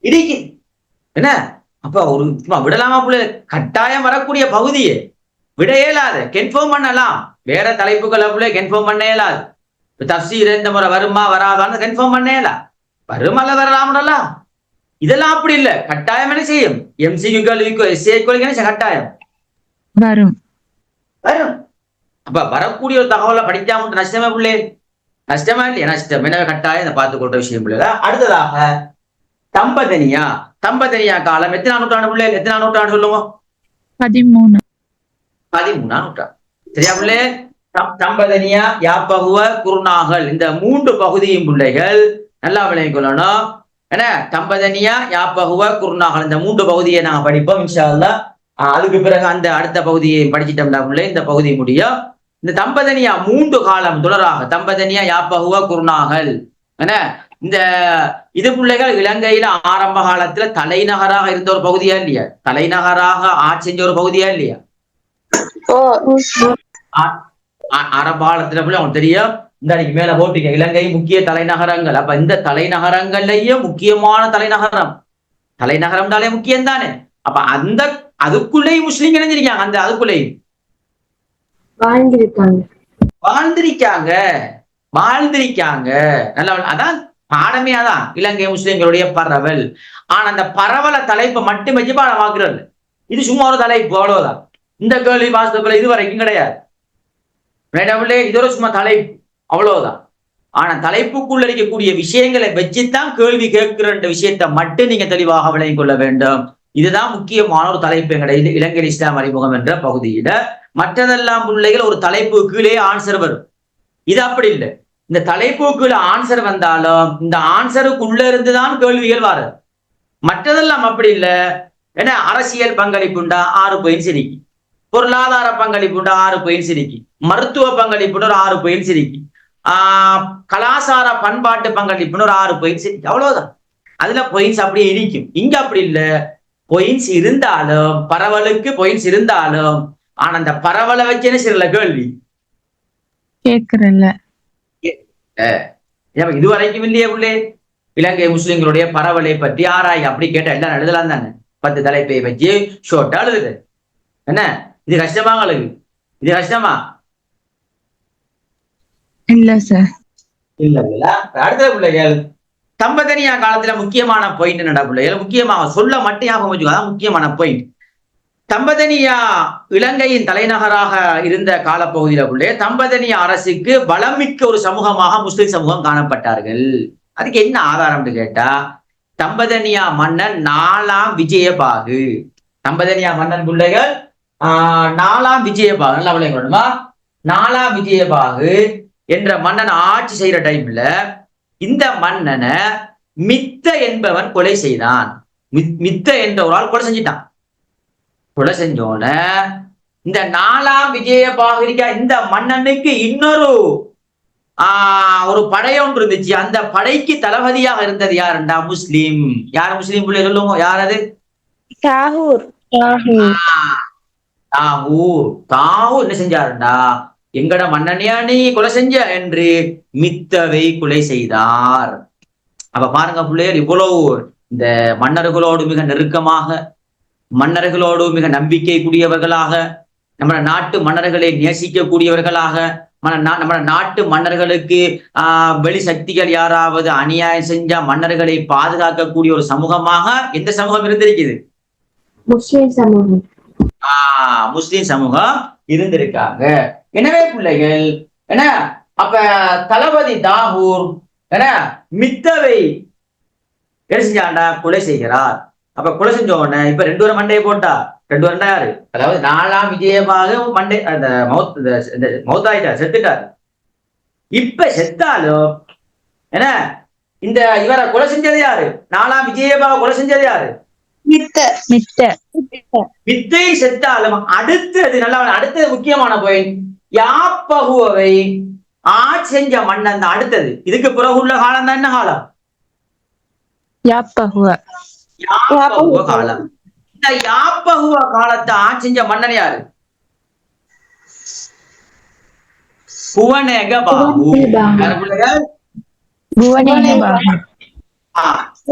இருக்கு என்ன? அப்ப ஒரு சும்மா விடலாமா பிள்ளை? கட்டாயம் வரக்கூடிய பகுதியே விட இயலாது. கன்ஃபார்ம் பண்ணலாம். வேற தலைப்புகளை பிள்ளை கன்ஃபார்ம் பண்ண இயலாது. தப்சீர் இந்த முறை வருமா வராதான்னு கன்ஃபார்ம் பண்ணல. வருமல்ல வரலாம்லாம். இதெல்லாம் அப்படி இல்லை. கட்டாயம் என்ன செய்யும்? எம்சிக்கு கேள்விக்கோ எஸ்ஏக்கோ கட்டாயம் வரும். வரும். அப்ப வரக்கூடிய ஒரு தகவலை படிச்சா மட்டும் நஷ்டமே பிள்ளை? நஷ்டமா இல்லையா? நஷ்டம். எனவே கட்டாயம் இதை பார்த்து கொண்ட விஷயம் பிள்ளை. அடுத்ததாக தம்பதனியா. தம்பதனியா காலம் எத்தனை நூற்றாண்டு பிள்ளை? எத்தனை நூற்றாண்டு சொல்லுவோம்? 13. 13ஆம் நூற்றாண்டு. சரியா பிள்ளை? தம்பதனியா யாப்பகுவ குருநாகல் இந்த 3 பகுதியும் பிள்ளைகள் நல்லா விளங்கிக் கொள்ளணும். என்ன தம்பதனியா யாப்பகுவ குருநாகல் இந்த 3 பகுதியை நாங்க படிப்போம் இன்ஷா அல்லாஹ். அதுக்கு பிறகு அந்த அடுத்த பகுதியை படிச்சிட்டோம்னா பிள்ளை இந்த பகுதி முடியும். இந்த தம்பதனியா 3 காலம் தொடராக தம்பதனியா யாப்பகுவ குருநாகல் என்ன இந்த இது பிள்ளைகள் இலங்கையில ஆரம்ப காலத்துல தலைநகராக இருந்த ஒரு பகுதியா இல்லையா? தலைநகராக ஆட்சி செஞ்ச ஒரு பகுதியா இல்லையா? ஆரம்ப காலத்துல பிள்ளை அவங்களுக்கு தெரியும். இந்த அன்னைக்கு மேல போட்டீங்க இலங்கை முக்கிய தலைநகரங்கள். அப்ப இந்த தலைநகரங்கள்லயும் முக்கியமான தலைநகரம் தலைநகரம்னாலே முக்கியம் தானே. அப்ப அந்த அதுக்குள்ளேயும் முஸ்லீம் இணைஞ்சிருக்காங்க. அந்த அதுக்குள்ளேயும் வாழ்ந்திருக்காங்க. நல்லா அதான் பாடமே. அதான் இலங்கை முஸ்லிம்களுடைய பரவல். ஆனா அந்த பரவல தலைப்பை மட்டும் வச்சு பாடமாக்குறது. இது சும்மா ஒரு தலைப்பு அவ்வளவுதான். இந்த கேள்வி வாஸ்தவ இது வரைக்கும் கிடையாது. இதோட சும்மா தலைப்பு அவ்வளவுதான். ஆனா தலைப்புக்குள்ள இருக்கக்கூடிய விஷயங்களை வச்சுதான் கேள்வி கேட்கிற விஷயத்தை மட்டும் நீங்க தெளிவாக விளங்கிக் கொள்ள வேண்டும். இதுதான் முக்கியமான ஒரு தலைப்பு எங்களுடைய இலங்கை இஸ்லாம் அறிமுகம் என்ற பகுதியில. மற்றதெல்லாம் பிள்ளைகள் ஒரு தலைப்பு கீழே ஆன்சர் வரும். இது அப்படி இல்லை. இந்த தலைப்பு கீழே ஆன்சர் வந்தாலும் இந்த ஆன்சருக்குள்ள இருந்துதான் கேள்விகள் வரும். மற்றதெல்லாம் அப்படி இல்லை. ஏன்னா அரசியல் பங்களிப்புண்டா 6 பாயிண்ட்ஸ் இருக்கு. பொருளாதார பங்களிப்புண்டா 6 பாயிண்ட்ஸ் இருக்கு. மருத்துவ பங்களிப்புன்னு ஒரு 6 பாயிண்ட்ஸ் இருக்கு. கலாசார பண்பாட்டு பங்களிப்புன்னு ஒரு 6 பாயிண்ட்ஸ் இருக்கு. அவ்வளவுதான். அதுல பாயிண்ட்ஸ் அப்படியே இருக்கும். இங்க அப்படி இல்லை. பாயிண்ட்ஸ் இருந்தாலும் பரவலுக்கு பாயிண்ட்ஸ் இருந்தாலும் ஆனா அந்த பரவலை வச்சு சில கேள்வி கேட்கறல. இதுவரைக்கும் இல்லையே உள்ளே இலங்கை முஸ்லிம்களுடைய பரவலை பற்றி ஆராய் அப்படி கேட்ட எல்லாம் எழுதலாம் தானே. 10 தலைப்பை வச்சு ஷோட்டா எழுதுது. என்ன இது கஷ்டமா உங்களுக்கு? இது கஷ்டமா இல்ல சார். இல்ல. அடுத்த பிள்ளைகள் தம்பதனியா காலத்துல முக்கியமான பாயிண்ட் என்னடா பிள்ளைகள்? முக்கியமாக சொல்ல மட்டும் ஞாபகம் வச்சுக்கோ. அதான் முக்கியமான பாயிண்ட். தம்பதனியா இலங்கையின் தலைநகராக இருந்த காலப்பகுதியில பிள்ளை தம்பதனியா அரசுக்கு பலமிக்க ஒரு சமூகமாக முஸ்லிம் சமூகம் காணப்பட்டார்கள். அதுக்கு என்ன ஆதாரம்னு கேட்டா தம்பதனியா மன்னன் 4ஆம் விஜயபாகு. தம்பதனியா மன்னன் பிள்ளைகள் 4ஆம் விஜயபாகு. நல்லா விளையாடணுமா? 4ஆம் விஜயபாகு என்ற மன்னன் ஆட்சி செய்யற டைம்ல இந்த மன்னனை மித்த என்பவன் கொலை செய்தான். மித்த என்ற ஒரு ஆள் கொலை செஞ்சிட்டான். கொலை செஞ்சோன இந்த 4ஆம் விஜயபாகு இருக்க இந்த மன்னனுக்கு இன்னொரு ஒரு படையொன்று இருந்துச்சு. அந்த படைக்கு தளபதியாக இருந்தது யாருண்டா? முஸ்லிம். யார் முஸ்லிம் பிள்ளை சொல்லுங்க? யார் அது? தாகூர். தாகூர் என்ன செஞ்சாருண்டா? எங்கட மன்னனையா நீ கொலை செஞ்ச என்று மித்தவை கொலை செய்தார். அப்ப பாருங்க பிள்ளையர் இவ்வளவு இந்த மன்னர்களோடு மிக நெருக்கமாக மன்னர்களோடு மிக நம்பிக்கை கூடியவர்களாக நம்ம நாட்டு மன்னர்களை நேசிக்கக்கூடியவர்களாக நம்ம நாட்டு மன்னர்களுக்கு வெளி சக்திகள் யாராவது அநியாயம் செஞ்சா மன்னர்களை பாதுகாக்கக்கூடிய ஒரு சமூகமாக எந்த சமூகம் இருந்திருக்குது? முஸ்லிம் சமூகம். முஸ்லிம் சமூகம் இருந்திருக்காங்க. எனவே பிள்ளைகள் என்ன அப்ப தளபதி தாகூர் என்ன மித்தவை என்ன செஞ்சாண்டா கொலை செய்கிறார். அப்ப கொலை செஞ்ச உடனே இப்ப 2 பேரும் மண்டையை போட்டா 2 பேரும் யாரு, அதாவது 4ஆம் விஜயமாக மண்டை அந்த மௌத்தாயிட்டார், செத்துட்டார். இப்ப செத்தாலும் என்ன இந்த இவரை கொலை செஞ்சது யாரு, 4ஆம் விஜயபாக கொலை செஞ்சது யாரு, வித்தை. செத்தாலும் அடுத்தது நல்லா அடுத்தது முக்கியமான பாயிண்ட், யாப்பகுவை ஆட்சி செஞ்ச மன்னன் தான் அடுத்தது. இதுக்கு பிறகு உள்ள காலம் தான் என்ன காலம், யாப்பகுவ காலம். இந்த யாப்பகுவ காலத்தை ஆட்சி செஞ்ச மன்னன் யாரு, புவனேக பாகு.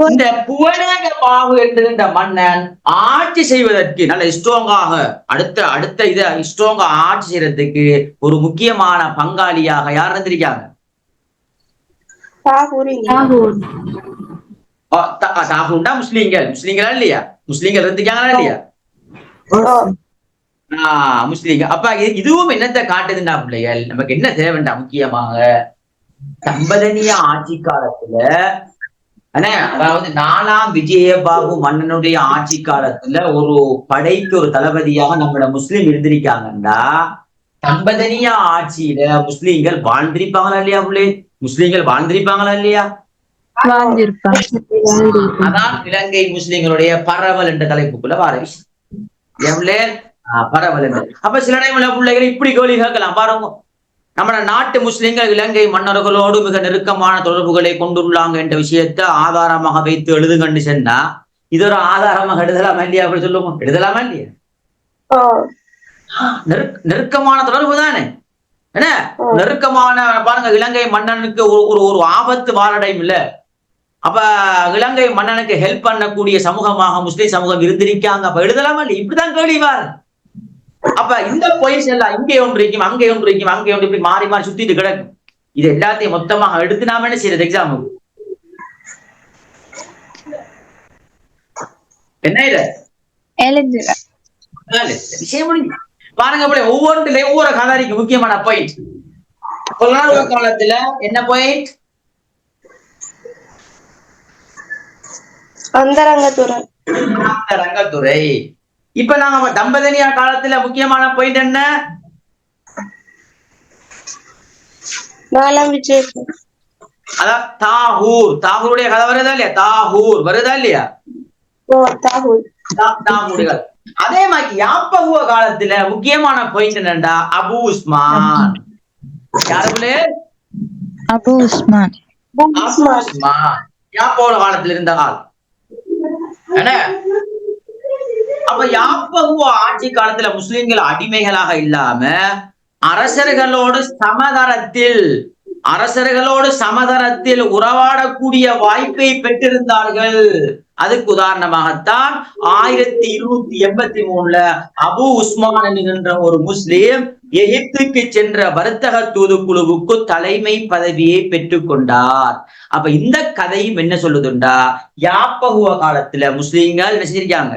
இந்த புவனேக பாகு என்கின்ற மன்னன் ஆட்சி செய்வதற்கு நல்ல ஸ்ட்ராங்காக அடுத்த இத ஸ்ட்ராங்கா ஆட்சி செய்யறதுக்கு ஒரு முக்கியமான பங்காளியாக யார் இருந்திருக்காங்க, தாகூர்டா முஸ்லீம்களா இல்லையா, முஸ்லீம்கள் இருந்திருக்காங்களா இல்லையா, முஸ்லீம். அப்ப இதுவும் என்னத்தை காட்டுதுண்டா பிள்ளைகள், நமக்கு என்ன தேவைண்டா முக்கியமாக தம்பதனிய ஆட்சி காலத்துல அதாவது 4ஆம் விஜயபாகு மன்னனுடைய ஆட்சி காலத்துல ஒரு படைக்கு ஒரு தளபதியாக நம்மளோட முஸ்லீம் இருந்திருக்காங்கன்னா தம்பதனிய ஆட்சியில முஸ்லீம்கள் வாழ்ந்திருப்பாங்களா இல்லையா பிள்ளை, முஸ்லீம்கள் வாழ்ந்திருப்பாங்களா இல்லையா, அதான் இலங்கை முஸ்லீம்களுடைய பரவல் என்ற தலைப்புக்குள்ள வர விஷயம் பரவல் என்று. அப்ப சில டைம்ல பிள்ளைகள் இப்படி கேள்வி கேட்கலாம் பாருங்க, நம்ம நாட்டு முஸ்லிம்கள் இலங்கை மன்னர்களோடு மிக நெருக்கமான தொடர்புகளை கொண்டுள்ளாங்க என்ற விஷயத்தை ஆதாரமாக வைத்து எழுதுங்கன்னு சொன்னா இது ஒரு ஆதாரமாக எழுதலாமா இல்லையா, அப்படி சொல்லுவோம், எழுதலாமா இல்லையா, நெருக்கமான தொடர்பு தானே என்ன, நெருக்கமான பாருங்க இலங்கை மன்னனுக்கு ஒரு ஆபத்து வாழ டைம் இல்ல, அப்ப இலங்கை மன்னனுக்கு ஹெல்ப் பண்ணக்கூடிய சமூகமாக முஸ்லிம் சமூகம் இருந்திருக்காங்க, அப்ப எழுதலாமா இல்லையா, இப்படிதான் கேள்விவார். அப்ப இந்த பொய்ஸ் எல்லாம் இங்கே ஒன்று இருக்கும் அங்கே ஒன்று இருக்கும் அங்கே ஒன்று இப்படி மாறி மாறி சுத்திட்டு கிடக்கும். இது எல்லாத்தையும் மொத்தமாக எடுத்து நாம என்ன செய்யறது எக்ஸாமுக்கு என்ன விஷயம் முடிஞ்சு பாருங்க. ஒவ்வொன்றுலயும் ஒவ்வொரு கதாரிக்கு முக்கியமான பாயிண்ட். பொருளாதார காலத்துல என்ன பாயிண்ட், அந்தரங்கத்துறை. இப்ப நாங்க தம்பதனியா காலத்துல முக்கியமான பாயிண்ட் என்ன, அதான் தாகூர். தாகூருடைய கதை வருதா இல்லையா, தாகூர் வருதா இல்லையா, தாகூர்கள். அதே மாதிரி யாப்பகுவ காலத்துல முக்கியமான பாயிண்ட் என்னண்டா அபு உஸ்மான். யாருக்குள்ளே அபு உஸ்மான், யாப்பகுவ காலத்துல இருந்த ஆள். அப்ப யாப்பகுவ ஆட்சி காலத்துல முஸ்லிம்கள் அடிமைகளாக இல்லாம அரசர்களோடு சமதரத்தில் உறவாடக்கூடிய வாய்ப்பை பெற்றிருந்தார்கள். அதுக்கு உதாரணமாகத்தான் 1283 அபு உஸ்மான் என்கின்ற ஒரு முஸ்லிம் எகிப்துக்கு சென்ற வர்த்தக தூதுக்குழுவுக்கு தலைமை பதவியை பெற்றுக் கொண்டார். அப்ப இந்த கதையும் என்ன சொல்லுதுண்டா, யாப்பகுவ காலத்துல முஸ்லிம்கள் என்ன செஞ்சிருக்காங்க,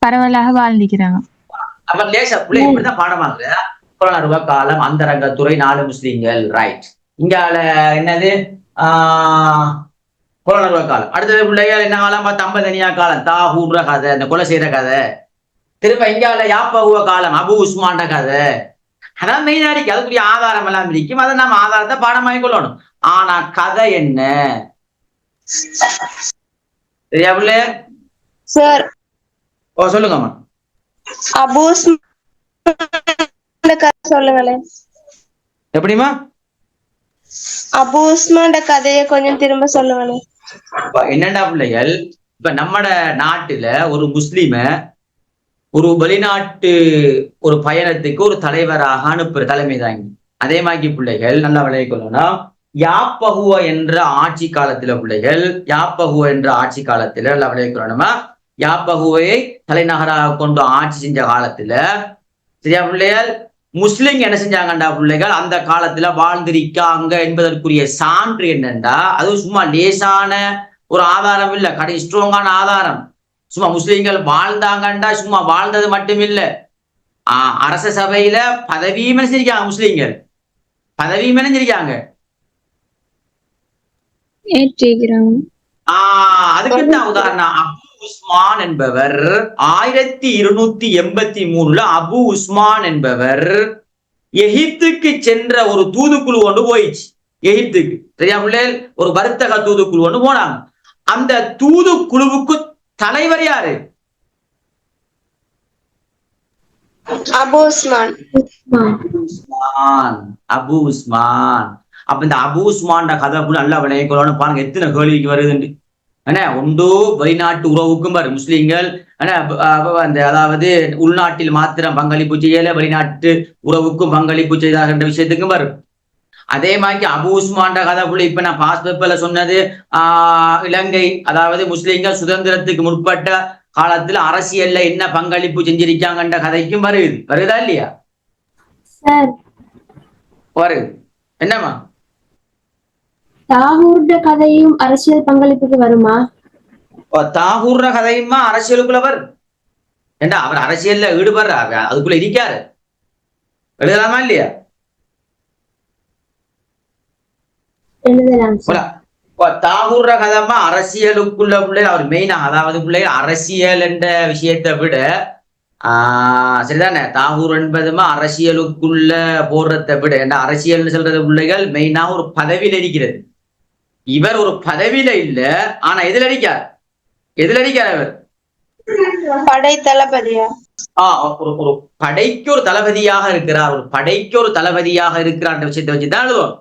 பரவலாக வாழ்ந்துக்கிறாங்க. அப்ப லேசா பிள்ளை இப்படிதான் பாடமாங்க. புலனர்வ காலம், அந்தரங்கத்துறை, 4 முஸ்லிம்கள், ரைட். இங்கால என்னது புலனர்வ காலம். அடுத்தது பிள்ளைகள் என்ன காலம், தம்பதனியா காலம், தாகூர்ற கதை, இந்த கொலை செய்யற கதை. திரும்ப இங்கால யாப்பகுவ காலம், அபு உஸ்மான் கதை. அதான் மெயினா இருக்கு, அதுக்குரிய ஆதாரம் எல்லாம் இருக்கும். அதை நம்ம ஆதாரத்தை பாடமாகி கொள்ளணும். ஆனா கதை என்ன சரியா பிள்ளை? சார் சொல்லுங்கம்மா. அபு சொல்லுங்களேன். எப்படிமா அபு உஸ்மான் கதையை கொஞ்சம் திரும்ப சொல்லுங்களேன். என்னடா பிள்ளைகள், இப்ப நம்மட நாட்டுல ஒரு முஸ்லிம ஒரு வெளிநாட்டு ஒரு பயணத்துக்கு ஒரு தலைவராக அனுப்புற தலைமை தாங்கி. அதே மாதிரி பிள்ளைகள் நல்லா விளைவிக்கணும்னா யாப்பகுவ என்ற ஆட்சி காலத்துல பிள்ளைகள், யாப்பகுவ என்ற ஆட்சி காலத்துல நல்லா விளைவிக்கணுமா, யாப்பகுவை தலைநகராக கொண்டு ஆட்சி செஞ்ச காலத்துல சரியா பிள்ளைகள், முஸ்லிம் என்ன செஞ்சாங்கண்டா பிள்ளைகள், அந்த காலத்துல வாழ்ந்திருக்காங்க என்பதற்குரிய சான்று என்னண்டா, அது சும்மா லேசான ஒரு ஆதாரம் இல்ல, கடை ஸ்ட்ராங்கான ஆதாரம். சும்மா முஸ்லிம்கள் வாழ்ந்தாங்கண்டா சும்மா வாழ்ந்தது மட்டும் இல்ல, அரச சபையில பதவியும் செஞ்சிருக்காங்க முஸ்லீம்கள், பதவியும் செஞ்சிருக்காங்க. ஏற்றிருக்கிறாங்க. அதுக்கு தான் உதாரணம் அபு உஸ்மான் என்பவர் 1283 அபு உஸ்மான் என்பவர் எகிப்துக்கு சென்ற ஒரு தூதுக்குழு ஒன்று போயிடுச்சு. எகிப்துக்கு சரியா பிள்ளைகள், ஒரு வர்த்தக தூதுக்குழு ஒன்று போனாங்க. அந்த தூதுக்குழுவுக்கு தலைவர் யாரு? அபு உஸ்மான். அபு உஸ்மான். அப்ப இந்த அபு உஸ்மான் கதை நல்லா விளையக்கொள்ளணும் பாருங்க, எத்தனை கேள்விக்கு வருதுண்டு. ஆனா ஒன்றோ வெளிநாட்டு உறவுக்கும் பாரு முஸ்லீம்கள், ஆனா அந்த அதாவது உள்நாட்டில் மாத்திரம் பங்களிப்பு செய்யல, வெளிநாட்டு உறவுக்கும் பங்களிப்பு செய்தார்ன்ற விஷயத்துக்கும் பாரு. அதே மாதிரி அபு உஸ்மான் கதைக்குள்ள இப்ப நான் பாஸ்பேப்பர்ல சொன்னது இலங்கை அதாவது முஸ்லீம்கள் சுதந்திரத்துக்கு முற்பட்ட காலத்துல அரசியல்ல என்ன பங்களிப்பு செஞ்சிருக்காங்கன்ற கதைக்கும் வருதா இல்லையா? வருது. என்னமா தாகூர் கதையும் அரசியல் பங்களிப்புக்கு வருமா? தாகூர் கதையுமா அரசியலுக்குள்ள வரும். ஏண்டா அவர் அரசியல்ல ஈடுபடுறாரு, அதுக்குள்ள இருக்காரு, எழுதலாமா இல்லையா? தாகூர் கதமா அரசியலுக்குள்ள பிள்ளைகள் அவர் மெயினா அதாவது பிள்ளைகள் அரசியல் என்ற விஷயத்தை விட சரிதானே, தாகூர் என்பதுமா அரசியலுக்குள்ள போடுறதை விட என்ன அரசியல்னு சொல்றது பிள்ளைகள் மெயினா ஒரு பதவியில இருக்கிறது. இவர் ஒரு பதவியில இல்ல, ஆனா எதுல இருக்கார்? அவர் படை தளபதியா? ஒரு படைக்கு ஒரு தளபதியாக இருக்கிறார், ஒரு படைக்கு ஒரு தளபதியாக இருக்கிறார் விஷயத்தை வச்சுதான் எழுதுவோம்.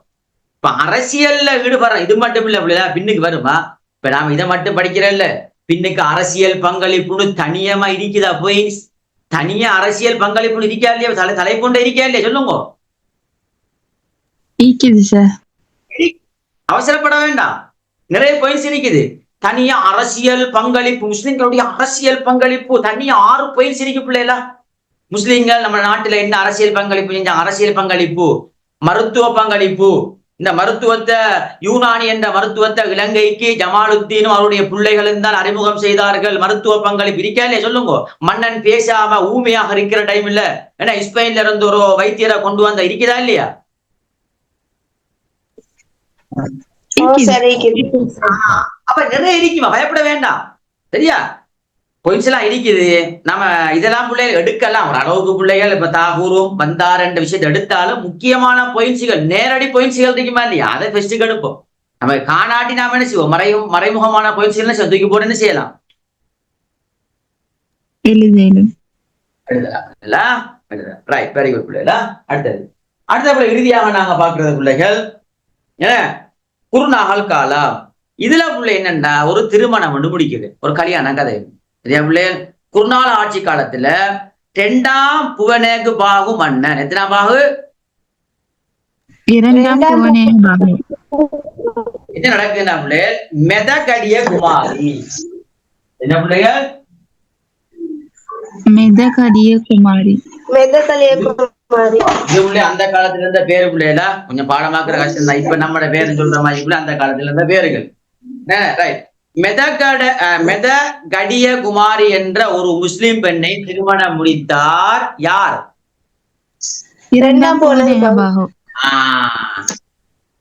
இப்ப அரசியல்ல ஈடுபடுற இது மட்டும் இல்ல பிள்ளையா, பின்னுக்கு வருமா? இப்ப நாம இதை மட்டும் படிக்கிறல்ல, பின்னுக்கு அரசியல் பங்களிப்புன்னு தனியமா இருக்குதா? போய் தனியா அரசியல் பங்களிப்புன்னு இருக்கா இல்லையா? தலைப்புண்ட இருக்கா இல்லையா? சொல்லுங்க. அவசரப்பட வேண்டாம், நிறைய பாயிண்ட்ஸ் இருக்குது. தனியா அரசியல் பங்களிப்பு, முஸ்லிம்களுடைய அரசியல் பங்களிப்பு தனியா 6 பாயிண்ட்ஸ் இருக்கு பிள்ளைகளா. முஸ்லிம்கள் நம்ம நாட்டுல என்ன அரசியல் பங்களிப்பு செஞ்சாங்க? அரசியல் பங்களிப்பு, மருத்துவ பங்களிப்பு. இந்த மருத்துவத்தை யூனானி என்ற மருத்துவத்தை இலங்கைக்கு ஜமாலுத்தீனும் அவருடைய பிள்ளைகளும் தான் அறிமுகம் செய்தார்கள். மருத்துவ பங்களிப்பு இருக்கா இல்லையா? சொல்லுங்க. மன்னன் பேசாம ஊமையாக இருக்கிற டைம் இல்ல, ஏன்னா ஸ்பெயின்ல இருந்து ஒரு வைத்தியரை கொண்டு வந்த இருக்குதா இல்லையா? அப்ப நிறைய இருக்குமா, பயப்பட வேண்டாம் சரியா? பாயிண்ட்ஸ் எல்லாம் இருக்குது. நம்ம இதெல்லாம் பிள்ளைகள் எடுக்கலாம் ஒரு அளவுக்கு. பிள்ளைகள் இப்ப தாகூரும் வந்தார் என்ற விஷயத்தை எடுத்தாலும் முக்கியமான பாயிண்ட்ஸுகள், நேரடி பாயிண்ட்ஸுகள் இருக்குமா இல்லையா? அதை ஃபர்ஸ்ட் எடுப்போம். நம்ம காணாட்டி நாம என்ன செய்வோம்? மறைமுகமான பாயிண்ட்ஸ்கள் தூக்கி போட்டு என்ன செய்யலாம்? எழுதலாம். ரைட், வெரி குட் பிள்ளைகளா. அடுத்த இறுதியாக நாங்க பாக்குறது பிள்ளைகள் குருநாகல் காலம். இதுல பிள்ளை என்னன்னா ஒரு திருமணம் ஒன்று முடிக்குது, ஒரு கல்யாண கதை. குருநாள் ஆட்சி காலத்துல 2ஆம் புவனேகு பாகு மன்னன், எத்தனாம் பாகு? 2ஆம் புவனேகு பாகு. என்ன நடக்குதுன்னா பிள்ளைகள் மெதகடிய குமாரி. என்ன பிள்ளைகள்? மெதகடிய குமாரி. அந்த காலத்துல இருந்த பேரு பிள்ளைகளா, கொஞ்சம் பாடமாக்குற கஷ்டம் தான். இப்ப நம்மட பேரு சொல்ற மாதிரி கூட அந்த காலத்துல இருந்த பேருகள். மெதகடிய குமாரி என்ற ஒரு முஸ்லிம் பெண்ணை திருமணம் முடித்தார் யார்? 2ஆம் புவனேகு பாகு.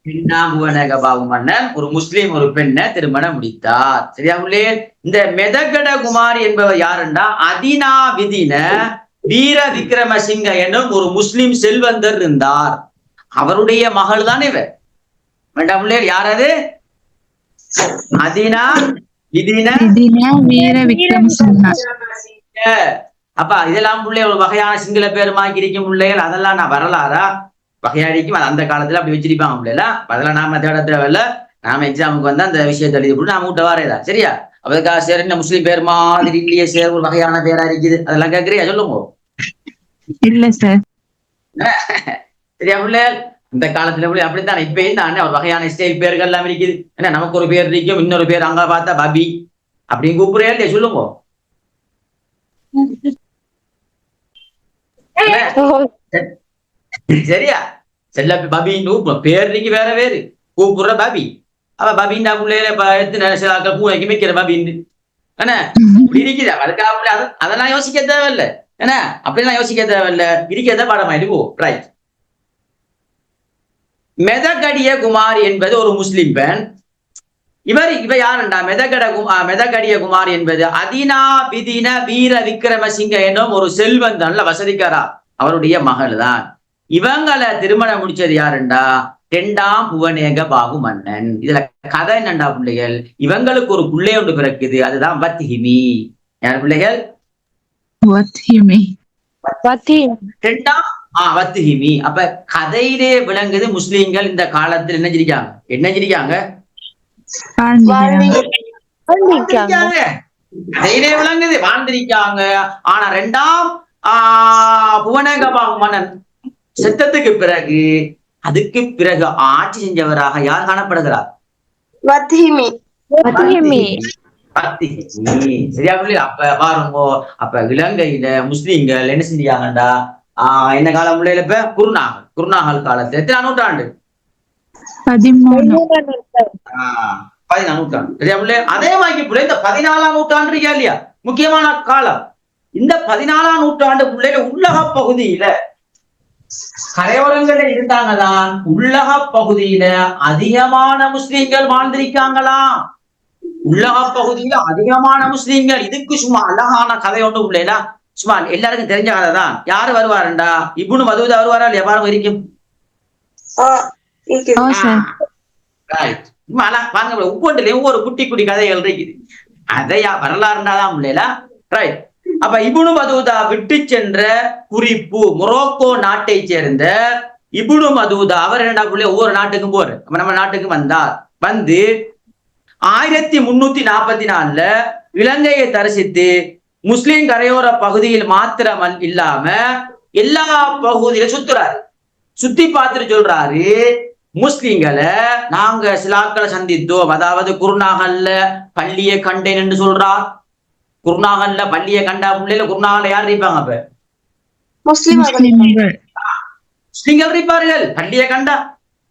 2ஆம் புவனேகு பாகு மன்னன் ஒரு முஸ்லிம் ஒரு பெண்ணை திருமணம் முடித்தார். சரியா உள்ளே? இந்த மெதகட குமாரி என்பவர் யாருன்னா அதினா விதின வீர விக்ரமசிங்க என்னும் ஒரு முஸ்லிம் செல்வந்தர் இருந்தார். அவருடைய மகள் தான் இவர். வேண்டாம் பிள்ளையர், யார் அது? அதினா விதின வீர விக்ரமசிங்க. அப்ப இதெல்லாம் பிள்ளைய ஒரு வகையான சிங்கள பேருமாக்கி இருக்கும் பிள்ளைகள். அதெல்லாம் நான் வரலாறா வகையாடிக்கும், அந்த காலத்துல அப்படி வச்சிருப்பாங்க பிள்ளைல. அதெல்லாம் நாம தேட தேவையில்ல. நாம எக்ஸாமுக்கு வந்து அந்த விஷயத்தை எழுதி போட்டு நாம விட்ட வாரேதா சரியா? அதுக்காக சேர் இந்த முஸ்லீம் பேர் மாதிரி இல்லையே, சேர் ஒரு வகையான பேரா இருக்குது, அதெல்லாம் கேட்கறியா? சொல்லுங்க. இல்ல சார். சரியா பிள்ளைகள்? இந்த காலத்துல பிள்ளை அப்படித்தான். இப்ப என்ன ஒரு வகையான ஸ்டைல் பேர்கள் எல்லாம் இருக்குது. ஏன்னா நமக்கு ஒரு பேர் இருக்கும், இன்னொரு பேர் அங்க பார்த்தா பபி அப்படின்னு கூப்பிடுறே இல்லையா? சொல்லுங்க. சரியா? செல்ல பபி பேர் இருக்கு, வேற பேரு கூப்பிடுற பபி. அவ பபின்னா பிள்ளைல பூனைக்கு வைக்கிற பபின்னு என்ன இப்படி இருக்குது. அதுக்காக அதெல்லாம் யோசிக்க தேவையில்லை. என்ன அப்படிலாம் யோசிக்க தேவையில்ல, இருக்கிறத பாடமாயிட்டு போ. ரைட். மெதகடிய குமார் என்பது ஒரு முஸ்லிம் பெண். இவ யாருண்டா? மெதகடிய குமார் என்பது அதினா விதின வீர விக்ரமசிங்க என்னும் ஒரு செல்வன் நல்ல வசதிக்காரா அவருடைய மகள் தான். இவங்களை திருமணம் முடிச்சது யாருண்டா? 2ஆம் புவனேக பாகு மன்னன். இதுல கதை என்னண்டா பிள்ளைகள், இவங்களுக்கு ஒரு பிள்ளை ஒன்று பிறக்குது, அதுதான் வத்ஹிமி. யார் பிள்ளைகள்? வத்ஹிமி. வத்ஹிமி. அப்ப கதையிலே விளங்குது முஸ்லிம்கள் இந்த காலத்தில் என்ன செஞ்சிருக்காங்க? கதையிலே விளங்குது வாழ்ந்திருக்காங்க. ஆனா 2ஆம் புவனேக பாகு மன்னன் செத்தத்துக்கு பிறகு, அதுக்கு பிறகு ஆட்சி செஞ்சவராக யார் காணப்படுகிறார்? வத்ஹிமி. சரியா பிள்ளை? அப்ப பாருங்க, அப்ப இலங்கையில முஸ்லிம்கள் என்ன செஞ்சாங்கண்டா, என்ன காலம் பிள்ளைல? இப்ப குருநாகல் காலத்துல எத்தனை நூற்றாண்டு? 14ஆம் நூற்றாண்டு. சரியா பிள்ளை? அதே மாதிரி பிள்ளை இந்த 14ஆம் நூற்றாண்டு இருக்கா இல்லையா, முக்கியமான காலம். இந்த 14ஆம் நூற்றாண்டு பிள்ளைல உள்ளக பகுதியில கரையோரங்கள்ல இருந்தாங்கதான், உள்ளக பகுதியில அதிகமான முஸ்லிம்கள் வாழ்ந்திருக்காங்களாம். உள்ளக பகுதியில அதிகமான முஸ்லிம்கள். இதுக்கு சும்மா அழகான கதை ஒன்று உள்ளேனா, சும்மா எல்லாருக்கும் தெரிஞ்ச கதை தான். யாரு வருவாருண்டா? இப்னு மதூதா வருவாரா இல்லையா? பாருங்க இருக்கும். ஒவ்வொன்றுலயும் ஒரு குட்டி குட்டி கதைகள் இருக்குது. அதையா வரலாறுண்டாதான் உள்ளேலா. ரைட். அப்ப இப்னு மதூதா விட்டு சென்ற குறிப்பு மொரோக்கோ நாட்டை சேர்ந்த இப்னு மதூதா. அவர் என்னடா பிள்ளை ஒவ்வொரு நாட்டுக்கும் போற, நம்ம நாட்டுக்கு வந்தார். வந்து 1344 இலங்கையை தரிசித்து முஸ்லிம் கரையோர பகுதியில் மாத்திரம் இல்லாம எல்லா பகுதியில சுத்துறாரு. சுத்தி பார்த்துட்டு சொல்றாரு, முஸ்லிம்களை நாங்க சிலாக்களை சந்தித்தோம், அதாவது குருநாகல்ல பள்ளியை கண்டேன் என்று சொல்றார். குருநாகல்ல பள்ளியை கண்டா பிள்ளைல குருநாகல்ல யார் இருப்பாங்க? அப்ப முஸ்லிம்கள் இருப்பார்கள். பள்ளியை கண்டா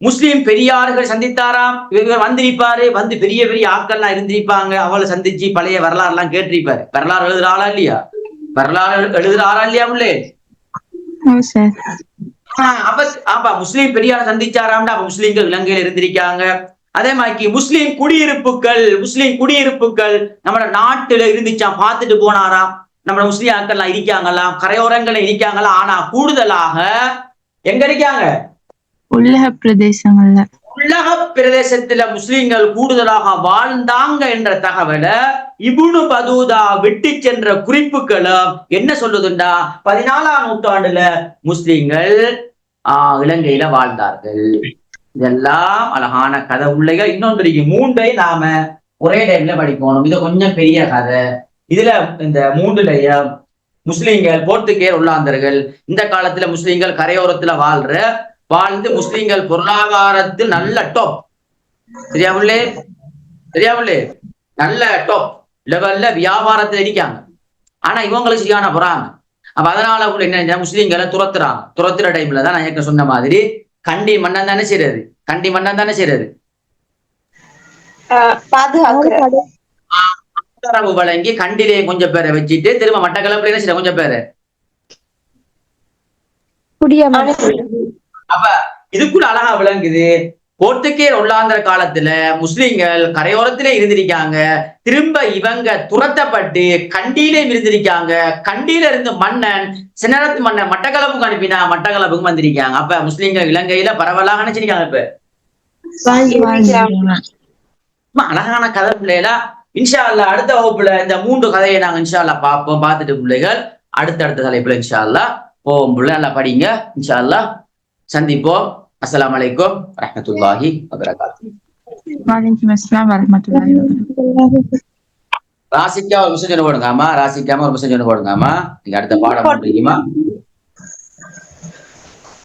முஸ்லிம் பெரியார்கள் சந்தித்தாராம். இவர் வந்திருப்பாரு, வந்து பெரிய பெரிய ஆட்கள்லாம் இருந்திருப்பாங்க. அவளை சந்திச்சு பழைய வரலாறு எல்லாம் கேட்டிருப்பாரு. வரலாறு எழுதுறாளா இல்லையா? உள்ளே? அப்ப முஸ்லிம் பெரியார் சந்திச்சாராம். அப்ப முஸ்லிம்கள் இலங்கையில இருந்திருக்காங்க. அதே மாதிரி முஸ்லிம் குடியிருப்புகள் நம்ம நாட்டுல இருந்துச்சாம். பார்த்துட்டு போனாராம். நம்ம முஸ்லிம் ஆட்கள் எல்லாம் இருக்காங்களாம், கரையோரங்கள்ல இருக்காங்களாம். ஆனா கூடுதலாக எங்க இருக்காங்க? உள்ளக பிரதேசத்துல முஸ்லிம்கள் கூடுதலாக வாழ்ந்தாங்க என்ற தகவலை இப்னு பதூதா விட்டு சென்ற குறிப்புகளும் என்ன சொல்லுதுண்டா, 14ஆம் நூற்றாண்டுல முஸ்லிம்கள் இலங்கையில வாழ்ந்தார்கள். இதெல்லாம் அழகான கதை உள்ளைகள். இன்னொன்று 3ஐ நாம ஒரே டைம்ல படிக்கணும். இது கொஞ்சம் பெரிய கதை. இதுல இந்த 3லய முஸ்லிம்கள், போர்த்துகேயர், உள்ளாந்தர்கள். இந்த காலத்துல முஸ்லிம்கள் கரையோரத்துல வாழ்ந்து முஸ்லிம்கள் பொருளாதாரத்தில் நல்ல டாப். சரியாவுள்ளே? நல்ல டாப் லெவல்ல வியாபாரத்துல இருக்காங்க. ஆனா இவங்களுக்கு சரியான போறாங்க. அப்ப அதனால என்ன முஸ்லிம்களை துரத்துற டைம்ல தான் நான் ஏற்கனவே சொன்ன மாதிரி கண்டி மன்னன் தானே செய்யறது? ஆதரவு வழங்கி கண்டிலே கொஞ்சம் பேரை வச்சுட்டு திரும்ப மட்டக்களப்புல என்ன கொஞ்சம் பேரு. அப்ப இதுக்குள்ள அழகா விளங்குது, போர்த்துகேயர் உள்ளாந்திர காலத்துல முஸ்லிம்கள் கரையோரத்திலே இருந்திருக்காங்க. திரும்ப இவங்க துரத்தப்பட்டு கண்டியிலே இருந்திருக்காங்க. கண்டியில இருந்து மன்னன் சின்னரத்து மன்னன் மட்டக்களப்புக்கு அனுப்பினா மட்டக்களப்புக்கு வந்திருக்காங்க. அப்ப முஸ்லிம்கள் இலங்கையில பரவலாக நினைச்சிருக்காங்க. இப்ப அழகான கதை பிள்ளைகளா. இன்ஷா அல்லாஹ் அடுத்த வகுப்புல இந்த 3 கதையை நாங்க இன்ஷா அல்லாஹ் பார்ப்போம். பார்த்துட்டு பிள்ளைகள் அடுத்த தலைப்புல இன்ஷா அல்லாஹ் போவோம். பிள்ளை நல்லா படிங்க. இன்ஷா அல்லாஹ் சந்திப்போம். அஸ்ஸலாமு அலைக்கும் வரஹ்மத்துல்லாஹி வபரகாத்துஹு. வலைக்கும் அஸ்ஸலாம் வரஹ்மத்துல்லாஹி வபரகாத்துஹு. ராசிக்கா ஒரு மெசேஜ் போடுங்க. ராசிக்காம ஒரு மெசேஜ் போடுங்க. நீங்க அடுத்த பாடம் பண்றீங்கம்மா.